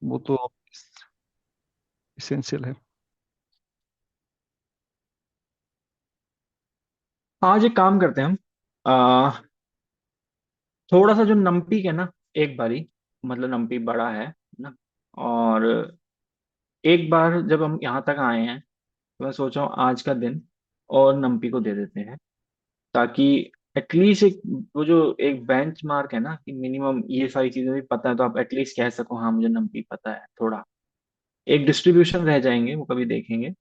वो तो इसेंशियल है। आज एक काम करते हैं हम। आ, थोड़ा सा जो नमपी है ना, एक बारी, मतलब नमपी बड़ा है ना। और एक बार जब हम यहाँ तक आए हैं, तो मैं सोच रहा हूँ आज का दिन और नमपी को दे देते हैं, ताकि एटलीस्ट एक, वो जो एक बेंच मार्क है ना, कि मिनिमम ये सारी चीजें भी पता है, तो आप एटलीस्ट कह सको हाँ मुझे नमपी पता है थोड़ा। एक डिस्ट्रीब्यूशन रह जाएंगे, वो कभी देखेंगे।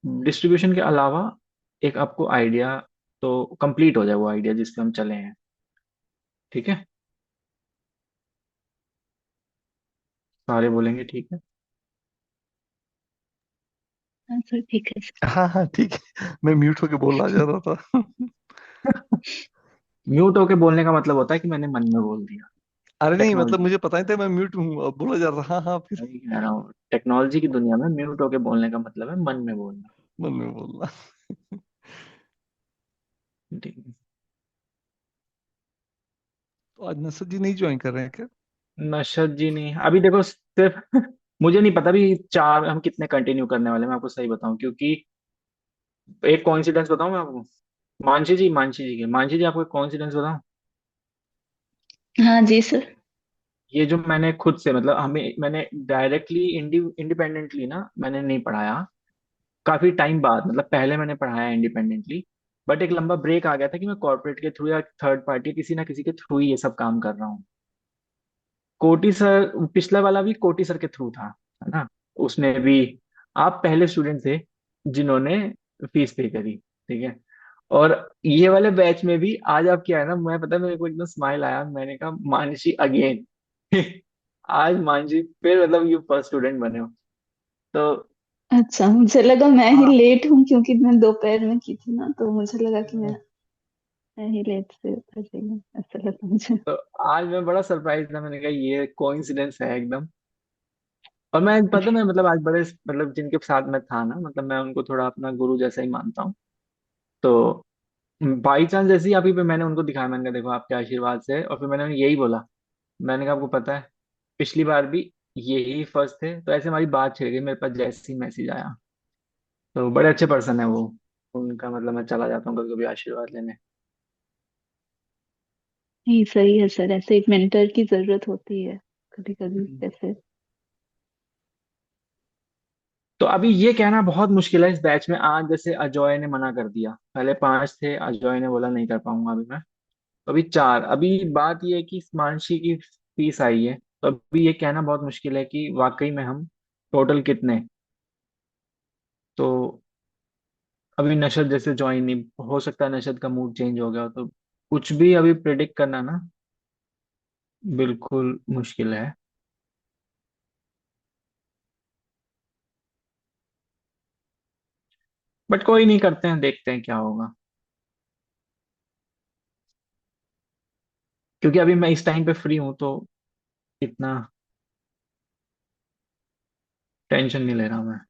डिस्ट्रीब्यूशन के अलावा एक आपको आइडिया, तो कंप्लीट हो जाए वो आइडिया जिस पे हम चले हैं। ठीक है, सारे बोलेंगे ठीक है। हाँ सर, ठीक है सर। हाँ हाँ ठीक है, मैं म्यूट होके बोलना जा रहा था। म्यूट होके बोलने का मतलब होता है कि मैंने मन में बोल दिया। अरे नहीं, मतलब टेक्नोलॉजी, मुझे पता नहीं था मैं म्यूट हूँ, अब बोला जा रहा था हाँ हाँ फिर वही कह रहा हूँ, टेक्नोलॉजी की दुनिया में म्यूट होके बोलने का मतलब है मन में बोलना। मन में बोलना। ठीक है। तो आज नसर जी नहीं ज्वाइन कर रहे हैं क्या? नशद जी नहीं अभी, देखो सिर्फ मुझे नहीं पता भी चार हम कितने कंटिन्यू करने वाले हैं, मैं आपको सही बताऊं, क्योंकि एक कॉन्सिडेंस बताऊं मैं आपको। मानसी जी, आपको एक कॉन्सिडेंस बताऊं। हाँ जी सर। ये जो मैंने खुद से, मतलब हमें, मैंने डायरेक्टली इंडिपेंडेंटली ना मैंने नहीं पढ़ाया। काफी टाइम बाद, मतलब पहले मैंने पढ़ाया इंडिपेंडेंटली, बट एक लंबा ब्रेक आ गया था कि मैं कॉर्पोरेट के थ्रू या थर्ड पार्टी किसी ना किसी के थ्रू ही ये सब काम कर रहा हूँ। कोटी सर, पिछला वाला भी कोटी सर के थ्रू था, है ना। उसमें भी आप पहले स्टूडेंट थे जिन्होंने फीस पे करी, ठीक है। और ये वाले बैच में भी आज आप क्या है ना, मैं पता है मेरे को एकदम स्माइल आया, मैंने कहा मानसी अगेन। आज मानसी फिर, मतलब यू फर्स्ट स्टूडेंट बने हो। तो अच्छा, मुझे लगा मैं ही हाँ, लेट हूँ क्योंकि मैं दोपहर में की थी ना, तो मुझे लगा कि मैं ही लेट से कर रही हूँ, ऐसा लगा मुझे। तो आज मैं बड़ा सरप्राइज था, मैंने कहा ये कोइंसिडेंस है एकदम। और मैं पता, मैं मतलब आज बड़े, मतलब जिनके साथ मैं था ना, मतलब मैं उनको थोड़ा अपना गुरु जैसा ही मानता हूँ। तो बाई चांस जैसे ही आप ही पे मैंने उनको दिखाया, मैंने कहा देखो आपके आशीर्वाद से है। और फिर मैंने यही बोला, मैंने कहा आपको पता है पिछली बार भी यही फर्स्ट थे, तो ऐसे हमारी बात छिड़ गई मेरे पास जैसे ही मैसेज आया। तो बड़े अच्छे पर्सन है वो, उनका मतलब मैं चला जाता हूँ कभी कभी आशीर्वाद लेने। नहीं, सही है सर, ऐसे एक मेंटर की जरूरत होती है कभी कभी हम्म। ऐसे। तो अभी ये कहना बहुत मुश्किल है इस बैच में, आज जैसे अजॉय ने मना कर दिया, पहले पांच थे, अजॉय ने बोला नहीं कर पाऊंगा अभी मैं। तो अभी चार, अभी बात ये है कि हिमांशी की फीस आई है, तो अभी ये कहना बहुत मुश्किल है कि वाकई में हम टोटल कितने। तो अभी नशद जैसे ज्वाइन नहीं हो सकता, नशद का मूड चेंज हो गया हो, तो कुछ भी अभी प्रिडिक्ट करना ना बिल्कुल मुश्किल है। बट कोई नहीं, करते हैं, देखते हैं क्या होगा। क्योंकि अभी मैं इस टाइम पे फ्री हूं, तो इतना टेंशन नहीं ले रहा मैं।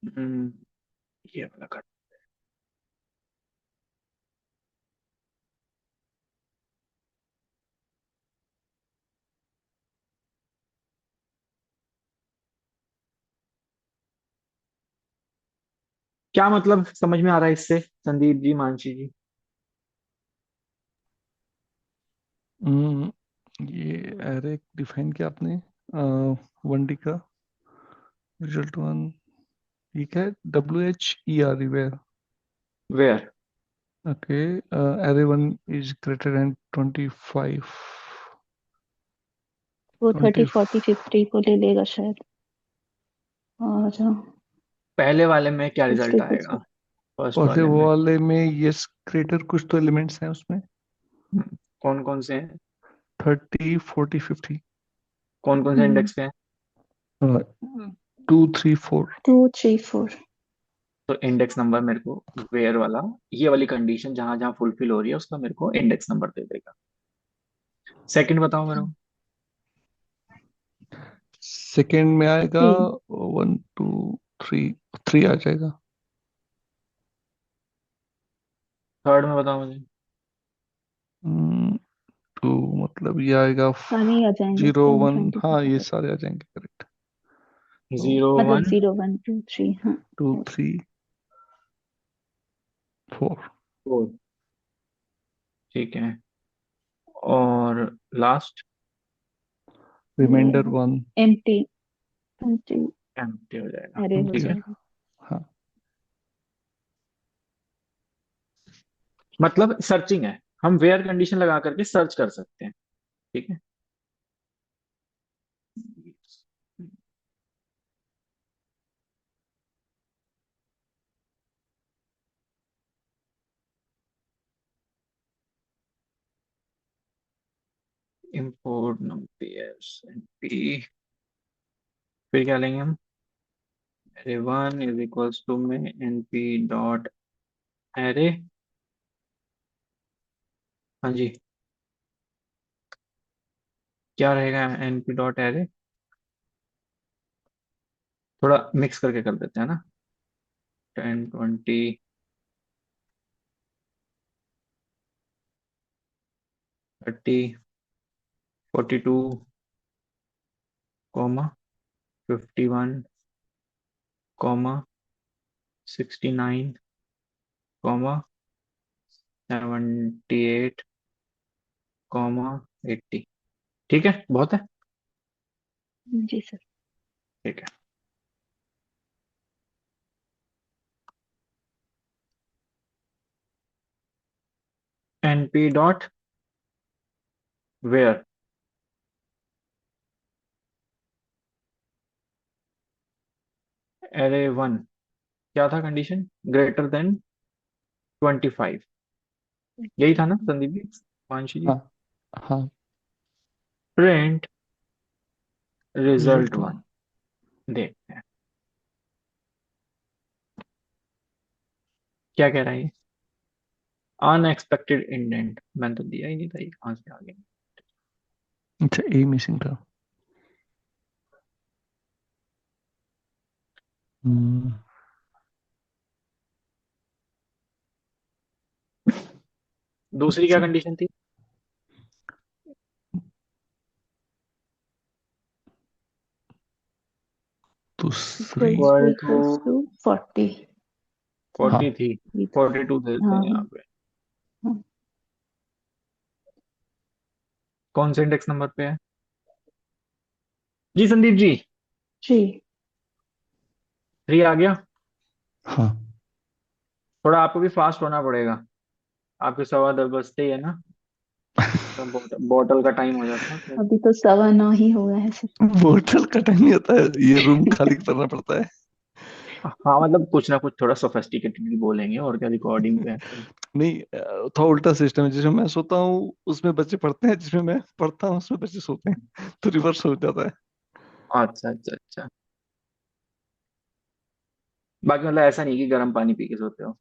हम्म, ये वाला कर। क्या मतलब समझ में आ रहा है इससे, संदीप जी, मानसी जी। हम्म, ये एरे डिफाइन किया आपने, वन डी का रिजल्ट वन, ठीक है, WHER रिवेयर। Where. Okay, array one is greater than 25। वो 30 ट्वेंटी 40 50 को ले लेगा शायद। और पहले वाले में क्या दूसरे रिजल्ट कुछ आएगा, फर्स्ट पहले वाले में। वाले में यस क्रेटर कुछ तो एलिमेंट्स हैं उसमें। कौन कौन से हैं, 30 40 50। कौन कौन से इंडेक्स पे हैं। 2 3 4। 2 3 4। तो इंडेक्स नंबर मेरे को, वेयर वाला, ये वाली कंडीशन जहां जहां फुलफिल हो रही है उसका मेरे को इंडेक्स नंबर दे देगा। सेकंड बताओ मेरे को। सेकेंड में आएगा थ्री। 1 2 3, 3 आ जाएगा। थर्ड में बताओ मुझे। 2 मतलब ये आएगा सारे ही आ जाएंगे 0 1, 10 20 से हाँ ये पहले। सारे आ जाएंगे करेक्ट। तो जीरो मतलब वन 0 1 2 3, हाँ। 2 four। 3 4। फोर। ठीक है। और last reminder 1 empty. Empty empty हो जाएगा। एरे हो एम्प्टी ठीक है। है। जाएगा। हाँ। मतलब सर्चिंग है, हम वेयर कंडीशन लगा करके सर्च कर सकते हैं। ठीक है। import numpers np, फिर क्या लेंगे हम? अरे वन इज इक्वल्स टू में np डॉट एरे। हाँ जी, क्या रहेगा np डॉट एरे? थोड़ा मिक्स करके कर देते हैं ना। 10 20 30 42 कॉमा 51 कॉमा 69 कॉमा 78 कॉमा 80। ठीक है, बहुत है। जी सर। ठीक है। np dot where array one, क्या था कंडीशन? Greater than 25। यही था ना संदीप जी, मानसी जी? हाँ। हाँ। Print result result 1। वन। देखते हैं क्या कह रहा है ये। अनएक्सपेक्टेड इंडेंट मैंने तो दिया ही नहीं था, ये कहाँ से आ गया? अच्छा ए मिसिंग था। हम्म, दूसरी क्या अच्छा कंडीशन थी? दूसरी। Equals to equal to equals to 40 था। 40 हाँ। थी। ये था। 42 देते हाँ हैं यहाँ हाँ पे। हाँ। कौन से इंडेक्स नंबर पे है जी संदीप जी? थ्री। 3 आ गया। हाँ। थोड़ा आपको भी फास्ट होना पड़ेगा, आपके 10:15 बजते ही है ना, तो बॉटल का टाइम हो जाता है तो। अभी तो 9:15 ही हुआ है सर। बोतल का टाइम नहीं होता है, ये रूम खाली करना पड़ता है। हाँ मतलब कुछ ना कुछ थोड़ा सोफेस्टिकेटेडली बोलेंगे, और क्या, रिकॉर्डिंग पे है तो। नहीं थोड़ा उल्टा सिस्टम है, जिसमें मैं सोता हूँ उसमें बच्चे पढ़ते हैं, जिसमें मैं पढ़ता हूँ उसमें बच्चे सोते हैं, तो रिवर्स हो जाता है। अच्छा अच्छा अच्छा। बाकी मतलब ऐसा नहीं कि गर्म पानी पी के सोते हो।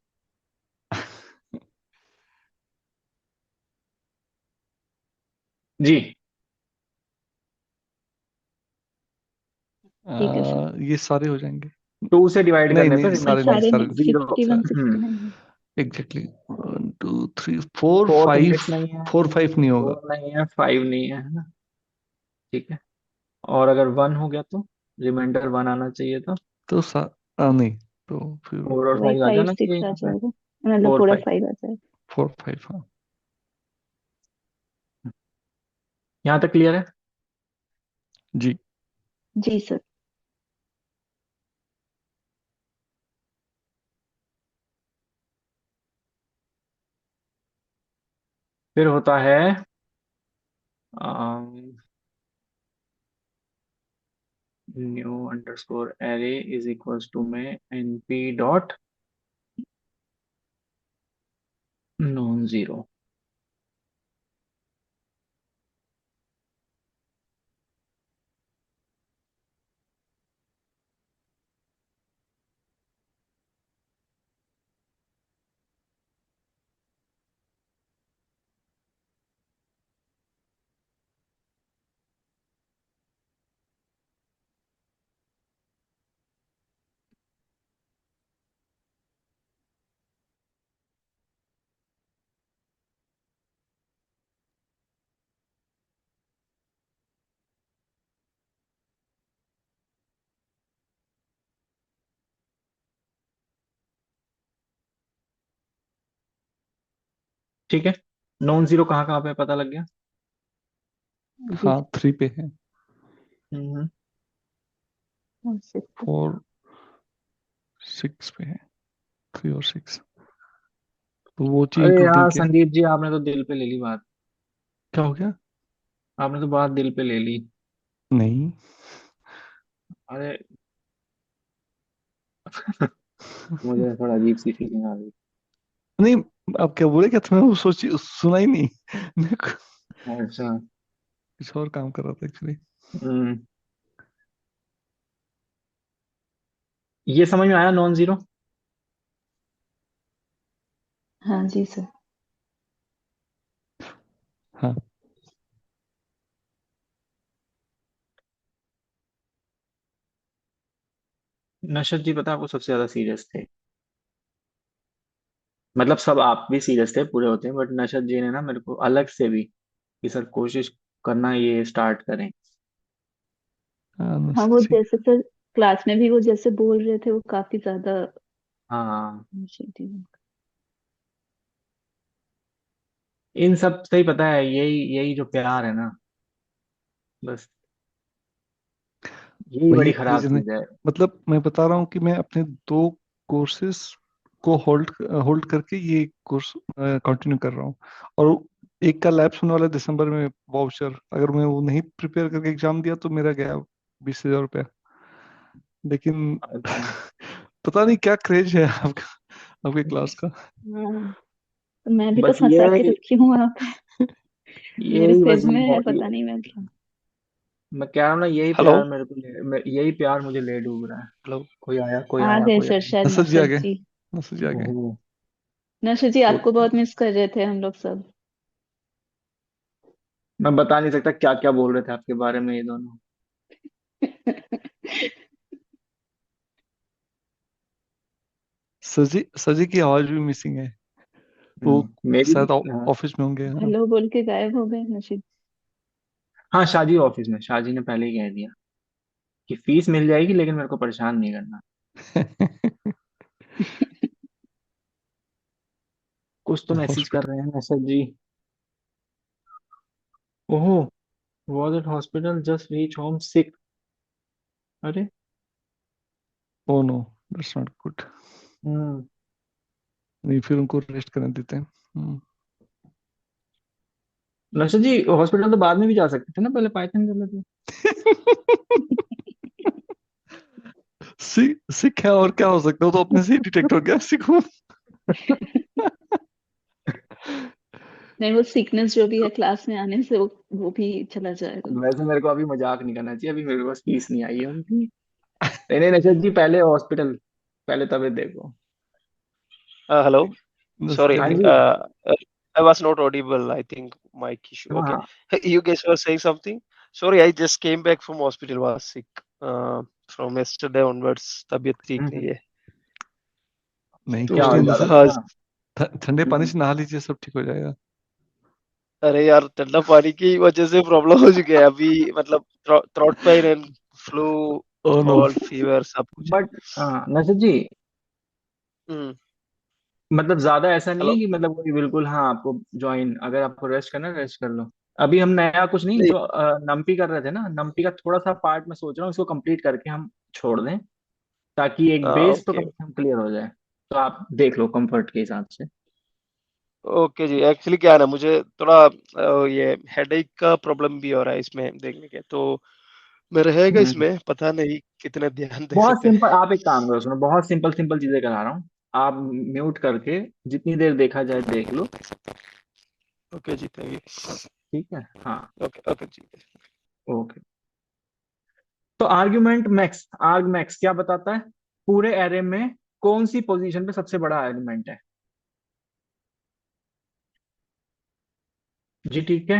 जी। ठीक है सर। ये सारे हो जाएंगे। 2 से डिवाइड नहीं करने नहीं पर ये सारे रिमाइंडर नहीं, सारे सारे नहीं, नहीं। जीरो। 51 69 है। Exactly 1 2 3 4 fourth 5। इंडेक्स नहीं है, 4 5 नहीं होगा। 4 नहीं है, 5 नहीं है ना? ठीक है। और अगर 1 हो गया तो रिमाइंडर 1 आना चाहिए था। तो नहीं, तो फिर 4 और तो वही 5 आ फाइव जाना चाहिए सिक्स आ यहाँ पे। जाएगा, मतलब 4 पूरा 5। 5 आ जाएगा। 4 5 हाँ। यहाँ तक क्लियर है? जी। जी सर। फिर होता है new underscore array is equals to में np डॉट नॉन जीरो। ठीक है। नॉन जीरो कहाँ कहाँ पे है, पता लग गया। जी हाँ, 3 पे है। हम्म। 6 4 6 पे है। 3 और 6, तो वो चीज अरे इंक्लूडिंग यार किया। संदीप जी, आपने तो दिल पे ले ली बात। क्या हो गया? आपने तो बात दिल पे ले ली। नहीं। अरे मुझे थोड़ा अजीब सी फीलिंग आ गई। नहीं, आप क्या बोले? क्या तुम्हें वो सोची सुना ही नहीं? मैं अच्छा। कुछ और काम कर रहा था एक्चुअली। हम्म। ये समझ में आया नॉन जीरो। हाँ जी सर। हाँ। नशद जी पता है, आपको सबसे ज्यादा सीरियस थे। मतलब सब आप भी सीरियस थे, पूरे होते हैं, बट नशद जी ने ना मेरे को अलग से भी कि सर कोशिश करना ये स्टार्ट करें। हाँ, हाँ वो नसीब। जैसे सर क्लास में भी वो जैसे बोल रहे थे वो काफी ज्यादा हाँ। initiative। इन सब से ही पता है, यही यही जो प्यार है ना, बस यही वही बड़ी एक खराब रीजन है। चीज है। मतलब मैं बता रहा हूँ कि मैं अपने 2 कोर्सेस को होल्ड होल्ड करके ये कोर्स कंटिन्यू कर रहा हूँ। और एक का लैप्स होने वाला है दिसंबर में, वाउचर। अगर मैं वो नहीं प्रिपेयर करके एग्जाम दिया तो मेरा गया 20,000 रुपया। लेकिन अच्छा। पता नहीं क्या क्रेज है आपका, आपके क्लास का। हाँ तो मैं भी तो बस ये फंसा है के कि रखी हूँ वहां पे। मेरे यही बस सिर में है पता नहीं मैं क्या। मैं कह रहा हूँ ना, यही हेलो। प्यार मेरे को यही प्यार मुझे ले डूब रहा है। हेलो। कोई आया, कोई आ आया, गए कोई सर आया। शायद नसर जी आ नशद गए। जी। नसर जी आ गए। ओहो। नशद जी तो आपको बहुत मिस कर रहे थे हम लोग सब। मैं बता नहीं सकता क्या क्या बोल रहे थे आपके बारे में ये दोनों। सजी सजी की आवाज भी मिसिंग है। वो मेरी। शायद हाँ। ऑफिस में होंगे। हाँ। हेलो बोल के गायब हो गए नशद। हाँ, शाजी ऑफिस में, शाजी ने पहले ही कह दिया कि फीस मिल जाएगी लेकिन मेरे को परेशान नहीं करना। कुछ तो मैसेज कर हॉस्पिटल। रहे हैं नसर जी। ओहो। Was at hospital, just reach home sick. अरे। Oh no, that's not good. Hmm. नहीं, फिर उनको रेस्ट करने देते हैं। नसर जी हॉस्पिटल तो बाद में भी जा सकते थे ना, पहले पाइथन कर लेते। सिख है और क्या हो सकता है? वो तो अपने से ही डिटेक्ट हो गया सिखो। नहीं वो सीकनेस जो भी है क्लास में आने से वो भी चला जाएगा। वैसे मेरे को अभी मजाक नहीं करना चाहिए, अभी मेरे पास फीस नहीं आई है उनकी। नहीं नहीं नसर जी, पहले हॉस्पिटल, पहले तबीयत देखो। Hello. Sorry, हाँ चलिए। जी। I was not audible. I think mic issue. हाँ Okay. हाँ। You guys were saying something? Sorry, I just came back from hospital. Was sick. From yesterday onwards, तबीयत ठीक नहीं हम्म। है. नहीं, क्या कुछ तो नहीं हो होता ज्यादा सर। हाँ, ठंडा। ठंडे पानी हम्म। से नहा लीजिए, सब ठीक हो जाएगा। अरे यार ठंडा पानी की वजह से प्रॉब्लम हो चुकी है अभी. मतलब throat pain and flu, oh no. Cold fever सब कुछ है. बट नसर जी, हम्म. मतलब ज्यादा ऐसा नहीं है हेलो. कि मतलब कोई बिल्कुल, हाँ आपको ज्वाइन, अगर आपको रेस्ट करना है रेस्ट कर लो। अभी हम नया कुछ नहीं, नहीं. जो नम्पी कर रहे थे ना, नम्पी का थोड़ा सा पार्ट मैं सोच रहा हूँ इसको कंप्लीट करके हम छोड़ दें, ताकि एक बेस तो ओके. कम से कम क्लियर हो जाए। तो आप देख लो कंफर्ट के हिसाब से। ओके जी, एक्चुअली क्या है ना, मुझे थोड़ा ये हेडेक का प्रॉब्लम भी हो रहा है इसमें देखने के, तो मैं रहेगा हम्म। इसमें, पता नहीं कितने ध्यान दे बहुत सकते हैं. सिंपल, आप एक काम करो, सुनो, बहुत सिंपल सिंपल चीजें करा रहा हूँ। आप म्यूट करके जितनी देर देखा जाए देख लो। ओके जी, थैंक यू. ठीक है। हाँ। ओके ओके जी. ओके। तो आर्ग मैक्स क्या बताता है, पूरे एरे में कौन सी पोजीशन पे सबसे बड़ा एलिमेंट है। जी ठीक है।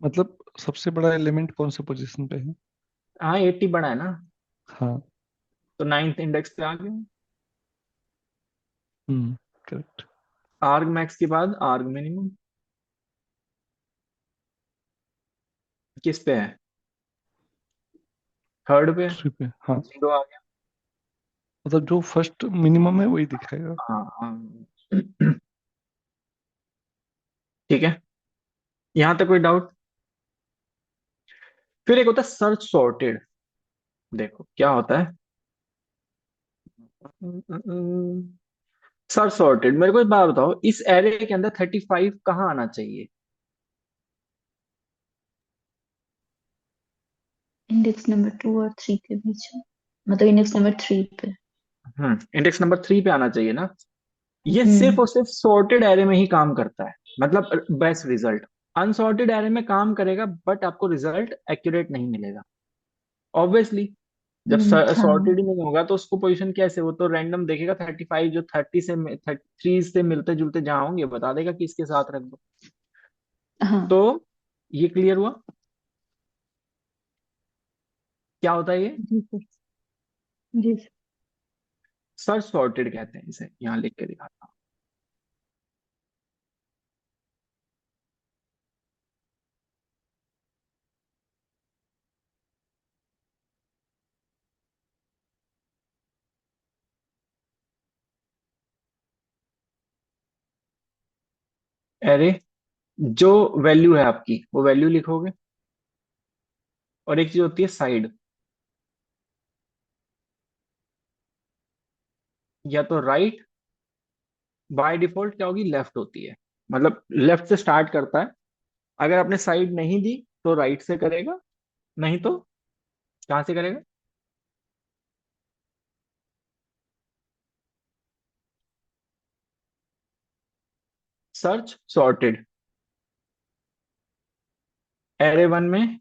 मतलब सबसे बड़ा एलिमेंट कौन से पोजीशन पे है? हाँ 80 बड़ा है ना, हाँ। तो नाइन्थ इंडेक्स पे आ गया। करेक्ट। आर्ग मैक्स के बाद आर्ग मिनिमम किस पे है, थर्ड पे। 3 पे। हाँ। जीरो आ गया। मतलब जो फर्स्ट मिनिमम है वही दिखाएगा। हाँ हाँ। ठीक है, यहां तक कोई डाउट? फिर एक होता है सर्च सॉर्टेड। देखो क्या होता है। सर्च सॉर्टेड, मेरे को एक बात बताओ, इस एरे के अंदर 35 कहाँ आना चाहिए? इंडेक्स नंबर 2 और 3 के बीच में, मतलब इंडेक्स नंबर 3 पे। इंडेक्स नंबर 3 पे आना चाहिए ना। ये सिर्फ हम्म। और सिर्फ सॉर्टेड एरे में ही काम करता है, मतलब बेस्ट रिजल्ट। अनसॉर्टेड एरे में काम करेगा बट आपको रिजल्ट एक्यूरेट नहीं मिलेगा, ऑब्वियसली। जब हाँ सॉर्टेड ही नहीं होगा तो उसको पोजीशन कैसे, वो तो रैंडम देखेगा 35 जो 33 से मिलते जुलते जहां होंगे बता देगा कि इसके साथ रख दो। तो हाँ। ये क्लियर हुआ क्या होता है ये? जी सर। जी सर। सर्च सॉर्टेड कहते हैं इसे, यहाँ लिख के दिखाता हूँ। एरे, जो वैल्यू है आपकी वो वैल्यू लिखोगे, और एक चीज होती है साइड, या तो राइट, बाय डिफॉल्ट क्या होगी, लेफ्ट होती है। मतलब लेफ्ट से स्टार्ट करता है, अगर आपने साइड नहीं दी तो राइट से करेगा, नहीं तो कहाँ से करेगा? सर्च सॉर्टेड एरे वन में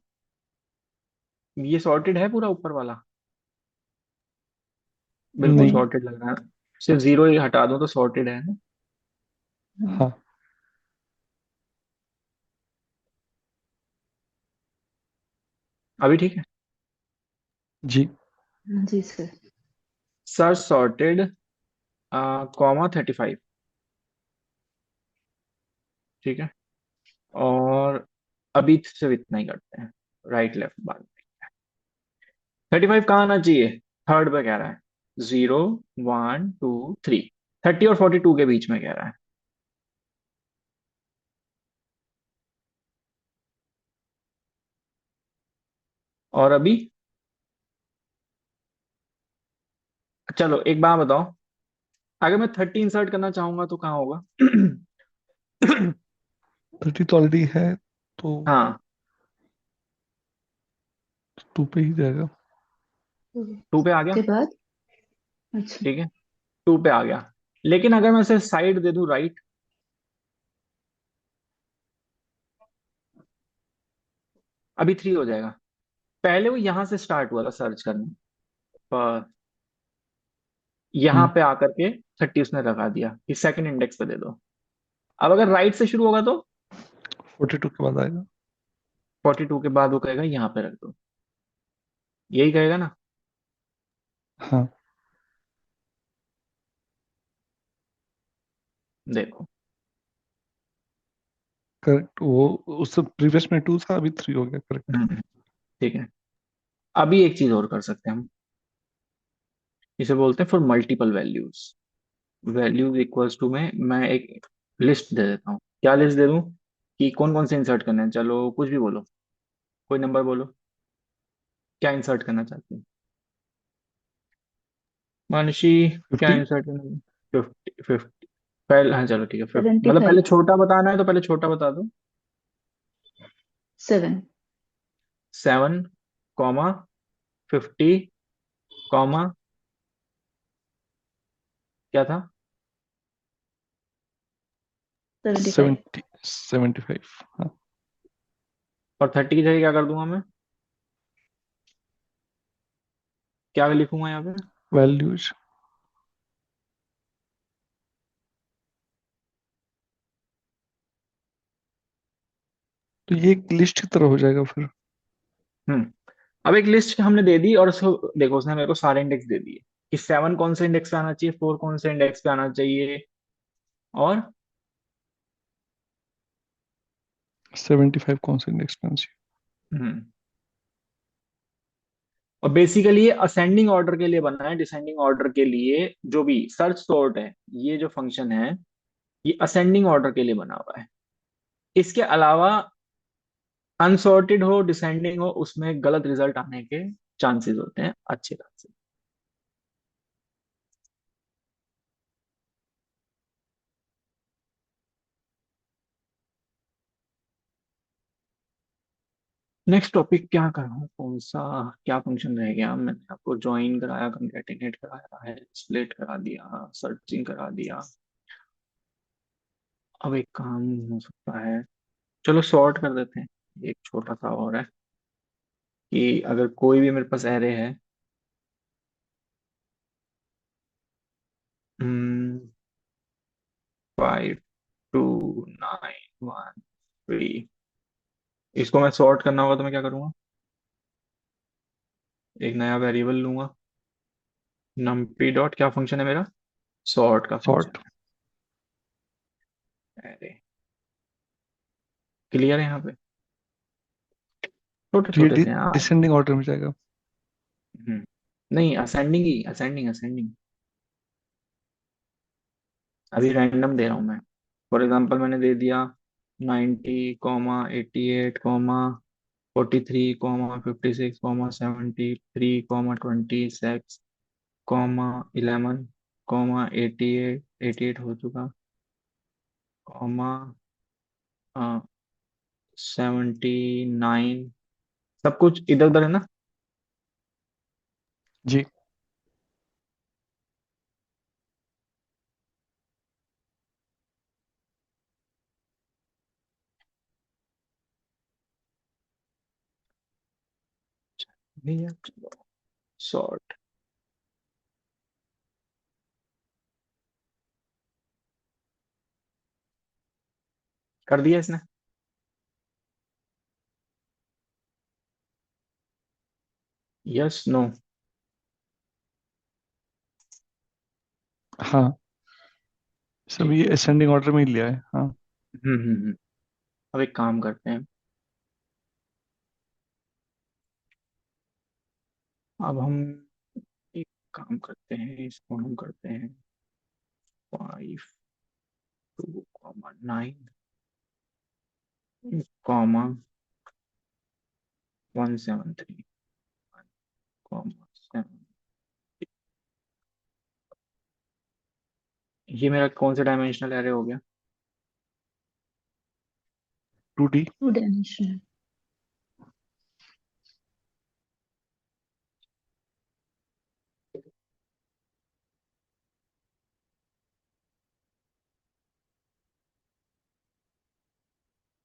ये सॉर्टेड है पूरा ऊपर वाला, बिल्कुल नहीं। सॉर्टेड लग रहा है। सिर्फ जीरो ही हटा दूं तो सॉर्टेड है ना। हाँ। हाँ। अभी ठीक है। जी। जी सर। सर्च सॉर्टेड कॉमा 35, ठीक है। और अभी सिर्फ इतना ही करते हैं, राइट लेफ्ट बाद में। 35 कहाँ आना चाहिए? थर्ड पे कह रहा है, 0 1 2 3, 30 और 42 के बीच में कह रहा है। और अभी चलो एक बात बताओ, अगर मैं 30 इंसर्ट करना चाहूंगा तो कहाँ होगा? 30 तो ऑलरेडी है, तो हाँ, 2 पे ही जाएगा। तो 2 पे आ गया, उसके बाद। अच्छा। ठीक है। 2 पे आ गया, लेकिन अगर मैं सिर्फ साइड दे दूं राइट, अभी 3 हो जाएगा। पहले वो यहां से स्टार्ट हुआ था सर्च करना, पर यहाँ हम्म। पे आकर के 30 उसने लगा दिया कि सेकंड इंडेक्स पे दे दो। अब अगर राइट से शुरू होगा तो 42 के बाद आएगा। 42 के बाद वो कहेगा यहाँ पे रख दो, यही कहेगा ना। हाँ। देखो, करेक्ट, वो उससे प्रीवियस में 2 था, अभी 3 हो गया, करेक्ट। ठीक है। अभी एक चीज और कर सकते हैं हम, इसे बोलते हैं for multiple values. Values equals to में मैं एक लिस्ट दे देता हूँ। क्या लिस्ट दे दूँ कि कौन कौन से इंसर्ट करने हैं? चलो कुछ भी बोलो, कोई नंबर बोलो, क्या इंसर्ट करना चाहते हैं? मानसी, क्या 50। इंसर्ट करना है? 50 50। पहले हाँ चलो ठीक है 50, मतलब पहले 75। छोटा बताना है तो पहले छोटा बता दो। 7। 7 50 कॉमा, क्या था? 75। 75। हाँ। और 30 की जगह क्या कर दूंगा मैं? क्या लिखूंगा यहाँ पे? वैल्यूज। तो ये एक लिस्ट की तरह हो जाएगा फिर। हम्म। अब एक लिस्ट हमने दे दी, और उसको देखो उसने मेरे को सारे इंडेक्स दे दिए कि 7 कौन से इंडेक्स पे आना चाहिए, 4 कौन से इंडेक्स पे आना चाहिए, और 75 कौन सा इंडेक्स पे आना चाहिए। हम्म और बेसिकली ये असेंडिंग ऑर्डर के लिए बना है, डिसेंडिंग ऑर्डर के लिए जो भी सर्च सॉर्ट है, ये जो फंक्शन है ये असेंडिंग ऑर्डर के लिए बना हुआ है। इसके अलावा अनसॉर्टेड हो, डिसेंडिंग हो, उसमें गलत रिजल्ट आने के चांसेस होते हैं अच्छे खासे। नेक्स्ट टॉपिक क्या करूँ, कौन सा, क्या फंक्शन रह गया? मैंने आपको ज्वाइन कराया, कंकैटिनेट कराया है, स्प्लिट करा दिया, सर्चिंग करा दिया। अब एक काम हो सकता है, चलो सॉर्ट कर देते हैं। एक छोटा सा और है कि अगर कोई भी मेरे पास एरे है, 5291 3, इसको मैं सॉर्ट करना होगा तो मैं क्या करूंगा? एक नया वेरिएबल लूंगा, numpy डॉट, क्या फंक्शन है मेरा? सॉर्ट का फंक्शन सॉर्ट। है। एरे क्लियर है यहाँ पे? छोटे तो ये छोटे से हैं यार। डिसेंडिंग ऑर्डर में जाएगा। हम्म, नहीं, असेंडिंग ही, असेंडिंग असेंडिंग। अभी रैंडम दे रहा हूँ मैं। फॉर एग्जांपल मैंने दे दिया 90, 88, 56, 11, 88, 88 हो चुका, कॉमा 79, सब कुछ इधर उधर है ना? जी। भैया सॉर्ट कर दिया इसने। Yes no? हाँ, सब ठीक ये है। असेंडिंग ऑर्डर में ही लिया है, हाँ। हम्म। अब एक काम करते हैं, अब हम एक काम करते हैं, इसको हम करते हैं 52,9, कॉमा 173, 7। ये मेरा कौन सा डायमेंशनल एरे हो गया? 2D। 2 डायमेंशनल।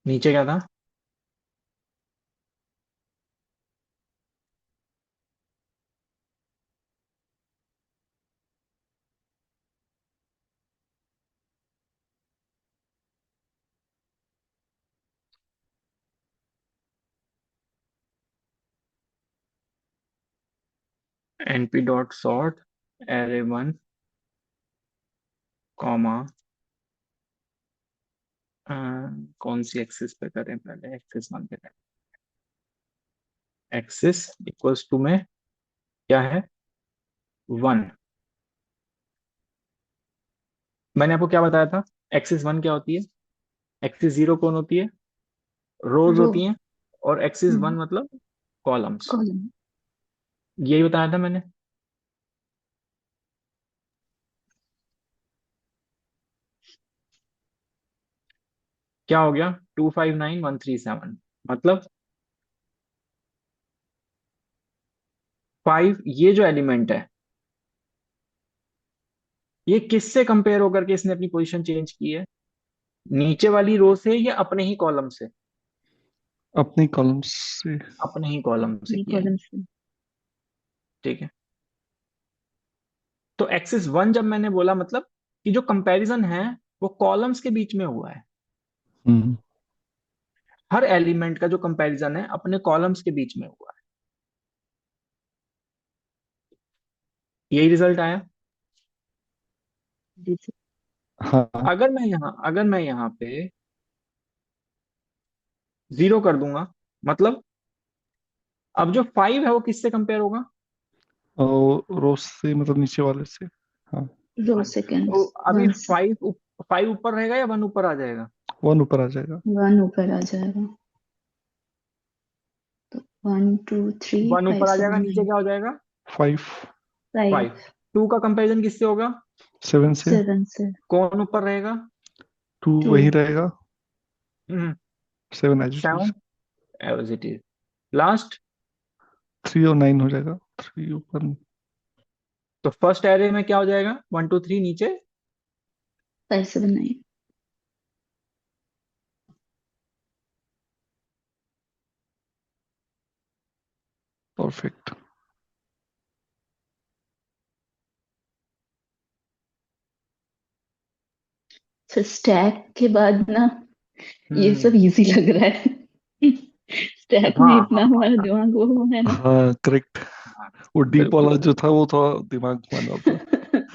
नीचे क्या था? np dot sort array1, comma कौन सी एक्सिस पे करें, पहले एक्सिस 1 पे करें। एक्सिस इक्वल्स टू में क्या है? 1। मैंने आपको क्या बताया था? एक्सिस 1 क्या होती है? एक्सिस 0 कौन होती है? रोज रो। होती हैं। और एक्सिस 1 मतलब कॉलम्स। कॉलम। यही बताया था मैंने। क्या हो गया? 259137, मतलब 5, ये जो एलिमेंट है ये किससे कंपेयर होकर के इसने अपनी पोजीशन चेंज की है? नीचे वाली रो से या अपने ही कॉलम से? अपनी कॉलम्स से। अपने ही कॉलम से ये किया है। कॉलम से। ठीक है। तो एक्सिस 1 जब मैंने बोला, मतलब कि जो कंपैरिजन है वो कॉलम्स के बीच में हुआ है। हम्म। हर एलिमेंट का जो कंपैरिजन है अपने कॉलम्स के बीच में हुआ है। यही रिजल्ट आया। जी सर। हाँ। अगर मैं यहाँ पे 0 कर दूंगा, मतलब अब जो 5 है वो किससे कंपेयर होगा? और रो से मतलब नीचे वाले से। हाँ, 2 सेकेंड। तो अभी वन 5 ऊपर रहेगा या 1 ऊपर आ जाएगा? 1 ऊपर आ जाएगा। 1 ऊपर आ जाएगा। तो 1 2 3 1 5 ऊपर आ जाएगा, 7 नीचे 9 क्या हो जाएगा? 5 5 5। 2 का कंपैरिजन किससे होगा? 7 से। 7 से। कौन ऊपर रहेगा? 2 2 वही रहेगा। 7 as it is. 7 as it is. Last. 3 और 9 हो जाएगा। 3 ऊपर। तो फर्स्ट एरे में क्या हो जाएगा? 1 2 3 नीचे। 5 7 9। परफेक्ट। फिर स्टैक के बाद ना ये हम्म। सब इजी लग रहा है। स्टैक में हाँ इतना हाँ हाँ हमारा दिमाग वो है ना। हाँ करेक्ट। हाँ, वो डीप बिल्कुल। वाला जो था वो थोड़ा दिमाग घुमाने वाला था।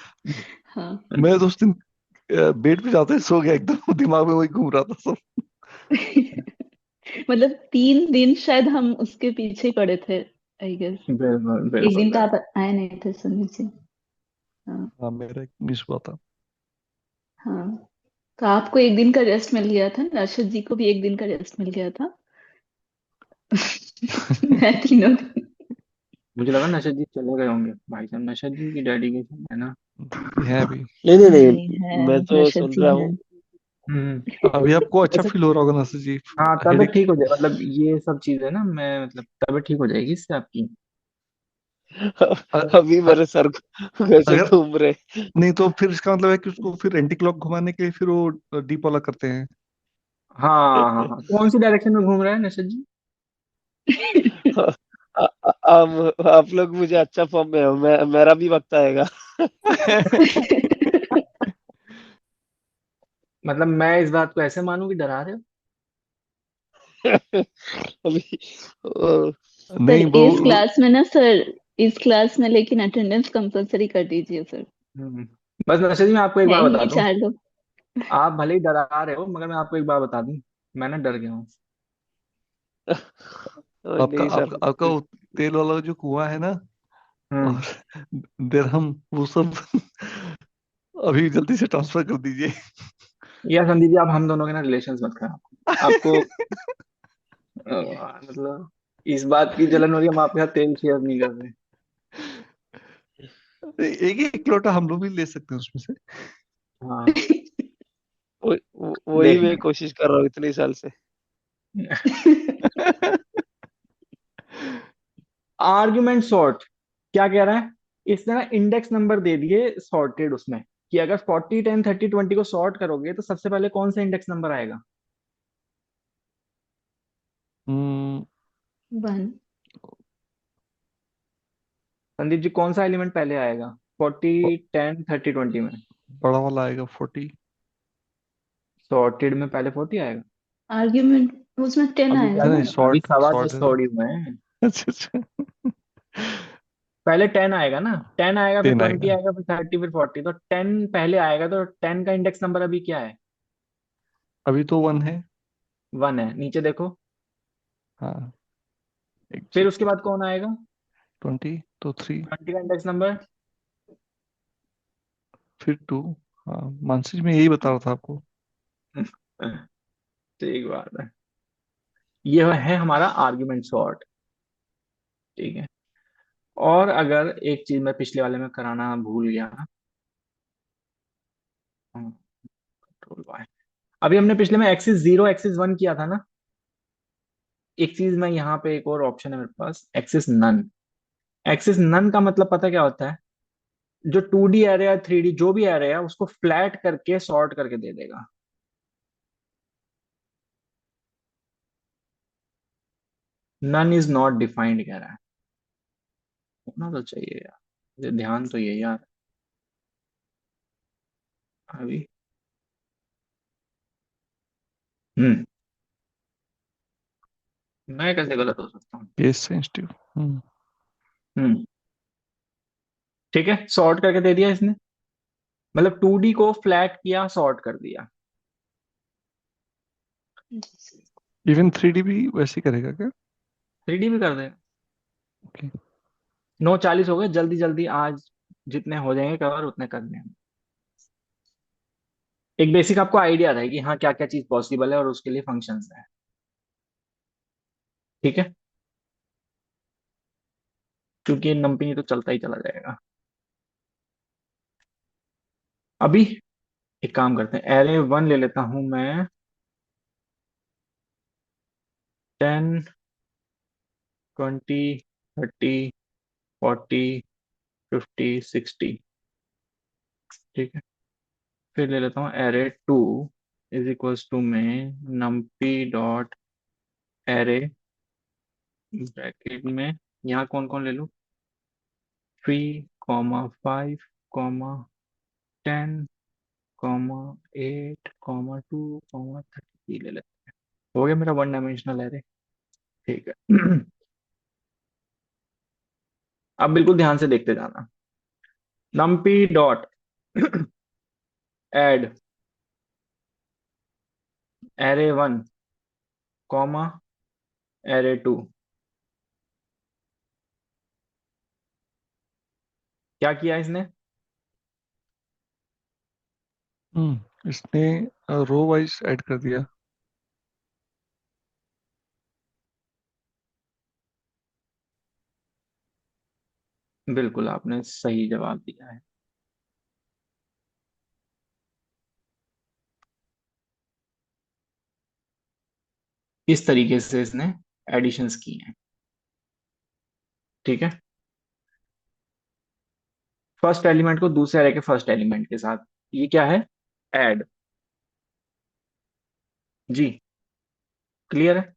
हाँ। मैं तो उस दिन बेड पे जाते ही सो गया एकदम। दिमाग में वही घूम रहा था सब। मतलब 3 दिन शायद हम उसके पीछे ही पड़े थे, आई गेस। बिल्कुल एक बिल्कुल दिन तो बिल्कुल। आप आए नहीं थे सुनील जी। हाँ। हाँ मेरा एक मिस हुआ था। हाँ। तो आपको एक दिन का रेस्ट मिल गया था, नरशद जी को भी एक दिन का रेस्ट मिल गया था। मैं तीनों दिन। मुझे लगा नशा जी चले गए होंगे, भाई साहब नशा जी की डेडिकेशन है ना। है अभी। नहीं नहीं नहीं नहीं, है, मैं तो नरशद सुन जी रहा है। हूँ। हम्म। अभी आपको अच्छा अच्छा। फील हो रहा होगा ना जी। हाँ, तबीयत हेडेक। ठीक हो जाए, मतलब ये सब चीजें ना, मैं मतलब तबीयत ठीक हो जाएगी इससे आपकी। अभी मेरे सर वैसे अगर घूम रहे। नहीं तो फिर इसका मतलब है कि उसको फिर एंटी क्लॉक घुमाने के लिए फिर वो डीप वाला करते हैं। हाँ हाँ हाँ, कौन सी डायरेक्शन में घूम रहा है नशा जी? आप लोग मुझे अच्छा फॉर्म में हो, मेरा भी वक्त आएगा। मतलब मैं इस बात को ऐसे मानूं कि डरा रहे हो? अभी ओ, सर नहीं वो इस क्लास में ना सर, इस क्लास में लेकिन अटेंडेंस कंपलसरी कर दीजिए सर। हम्म। बस नशा जी मैं आपको एक है बात बता ही दूं, 4 लोग। आप भले ही डरा रहे हो मगर मैं आपको एक बात बता दूं, मैं ना डर गया हूँ। आपका नहीं सर। आपका आपका वो तेल वाला जो कुआं है ना, हम्म। और दिरहम वो सब अभी जल्दी से ट्रांसफर कर दीजिए। या संदीप जी, आप हम दोनों के ना रिलेशन मत खराब। आपको मतलब इस बात की जलन हो रही है, हम आपके साथ तेल शेयर नहीं कर रहे। एक एक लोटा हम लोग भी ले सकते हैं उसमें से। हाँ। वही देखना। मैं कोशिश कर रहा हूँ इतने साल से। आर्ग्यूमेंट सॉर्ट क्या कह रहा है? इसने ना इंडेक्स नंबर दे दिए सॉर्टेड उसमें, कि अगर 40 10 30 20 को सॉर्ट करोगे तो सबसे पहले कौन सा इंडेक्स नंबर आएगा? हम्म, 1। संदीप जी, कौन सा एलिमेंट पहले आएगा 40 10 30 20 में? बड़ा वाला आएगा 40। सॉर्टेड में पहले 40 आएगा। आर्ग्यूमेंट उसमें 10 अभी आएगा क्या नहीं ना। नहीं, अभी शॉर्ट सवा शॉर्ट दस है ना। थोड़ी हुए हैं। अच्छा अच्छा। पहले 10 आएगा ना, 10 आएगा फिर 10 20 आएगा। आएगा फिर 30 फिर 40, तो 10 पहले आएगा, तो 10 का इंडेक्स नंबर अभी क्या है? अभी तो 1 है। 1 है, नीचे देखो। हाँ फिर उसके एग्जैक्ट। बाद कौन आएगा? 20 तो 3। 20 का इंडेक्स नंबर। फिर 2। हाँ मानसी जी मैं यही बता रहा था आपको। ठीक बात है। यह है हमारा आर्ग्यूमेंट सॉर्ट। ठीक है। और अगर एक चीज मैं पिछले वाले में कराना भूल गया। Control Y. अभी हमने पिछले में एक्सिस 0 एक्सिस 1 किया था ना। एक चीज मैं यहाँ पे, एक और ऑप्शन है मेरे पास, एक्सिस नन। एक्सिस नन का मतलब पता क्या होता है? जो 2D एरे या 3D जो भी एरे है उसको फ्लैट करके सॉर्ट करके दे देगा। नन इज नॉट डिफाइंड कह रहा है। होना तो चाहिए यार, मुझे ध्यान तो ये यार। अभी हम्म मैं कैसे गलत हो सकता हूँ? Case sensitive. हम्म। हम्म। ठीक है, सॉर्ट करके दे दिया इसने, मतलब 2D को फ्लैट किया, सॉर्ट कर दिया। इवन 3D भी वैसे ही करेगा क्या? 3D भी कर देगा। ओके। 9:40 हो गए, जल्दी जल्दी आज जितने हो जाएंगे कवर उतने करने हैं। एक बेसिक आपको आइडिया रहे कि हाँ क्या क्या चीज पॉसिबल है और उसके लिए फंक्शंस है। ठीक है, क्योंकि नंपी तो चलता ही चला जाएगा। अभी एक काम करते हैं, एरे वन ले लेता हूं मैं। 10, 20, 30, 40, 50, 60। ठीक है, फिर ले लेता हूँ array two is equals to में नम्पी डॉट एरे ब्रैकेट में, यहाँ कौन कौन ले लूँ, 3, 5, 10, 8, 2, 30 ले लेते हैं। हो गया मेरा वन डायमेंशनल एरे। ठीक है। अब बिल्कुल ध्यान से देखते जाना। NumPy dot add array one comma array two. क्या किया इसने? इसने रो वाइज ऐड कर दिया। बिल्कुल आपने सही जवाब दिया है। इस तरीके से इसने एडिशंस की हैं। ठीक है, फर्स्ट एलिमेंट को दूसरे अरे के फर्स्ट एलिमेंट के साथ, ये क्या है, ऐड। जी, क्लियर है?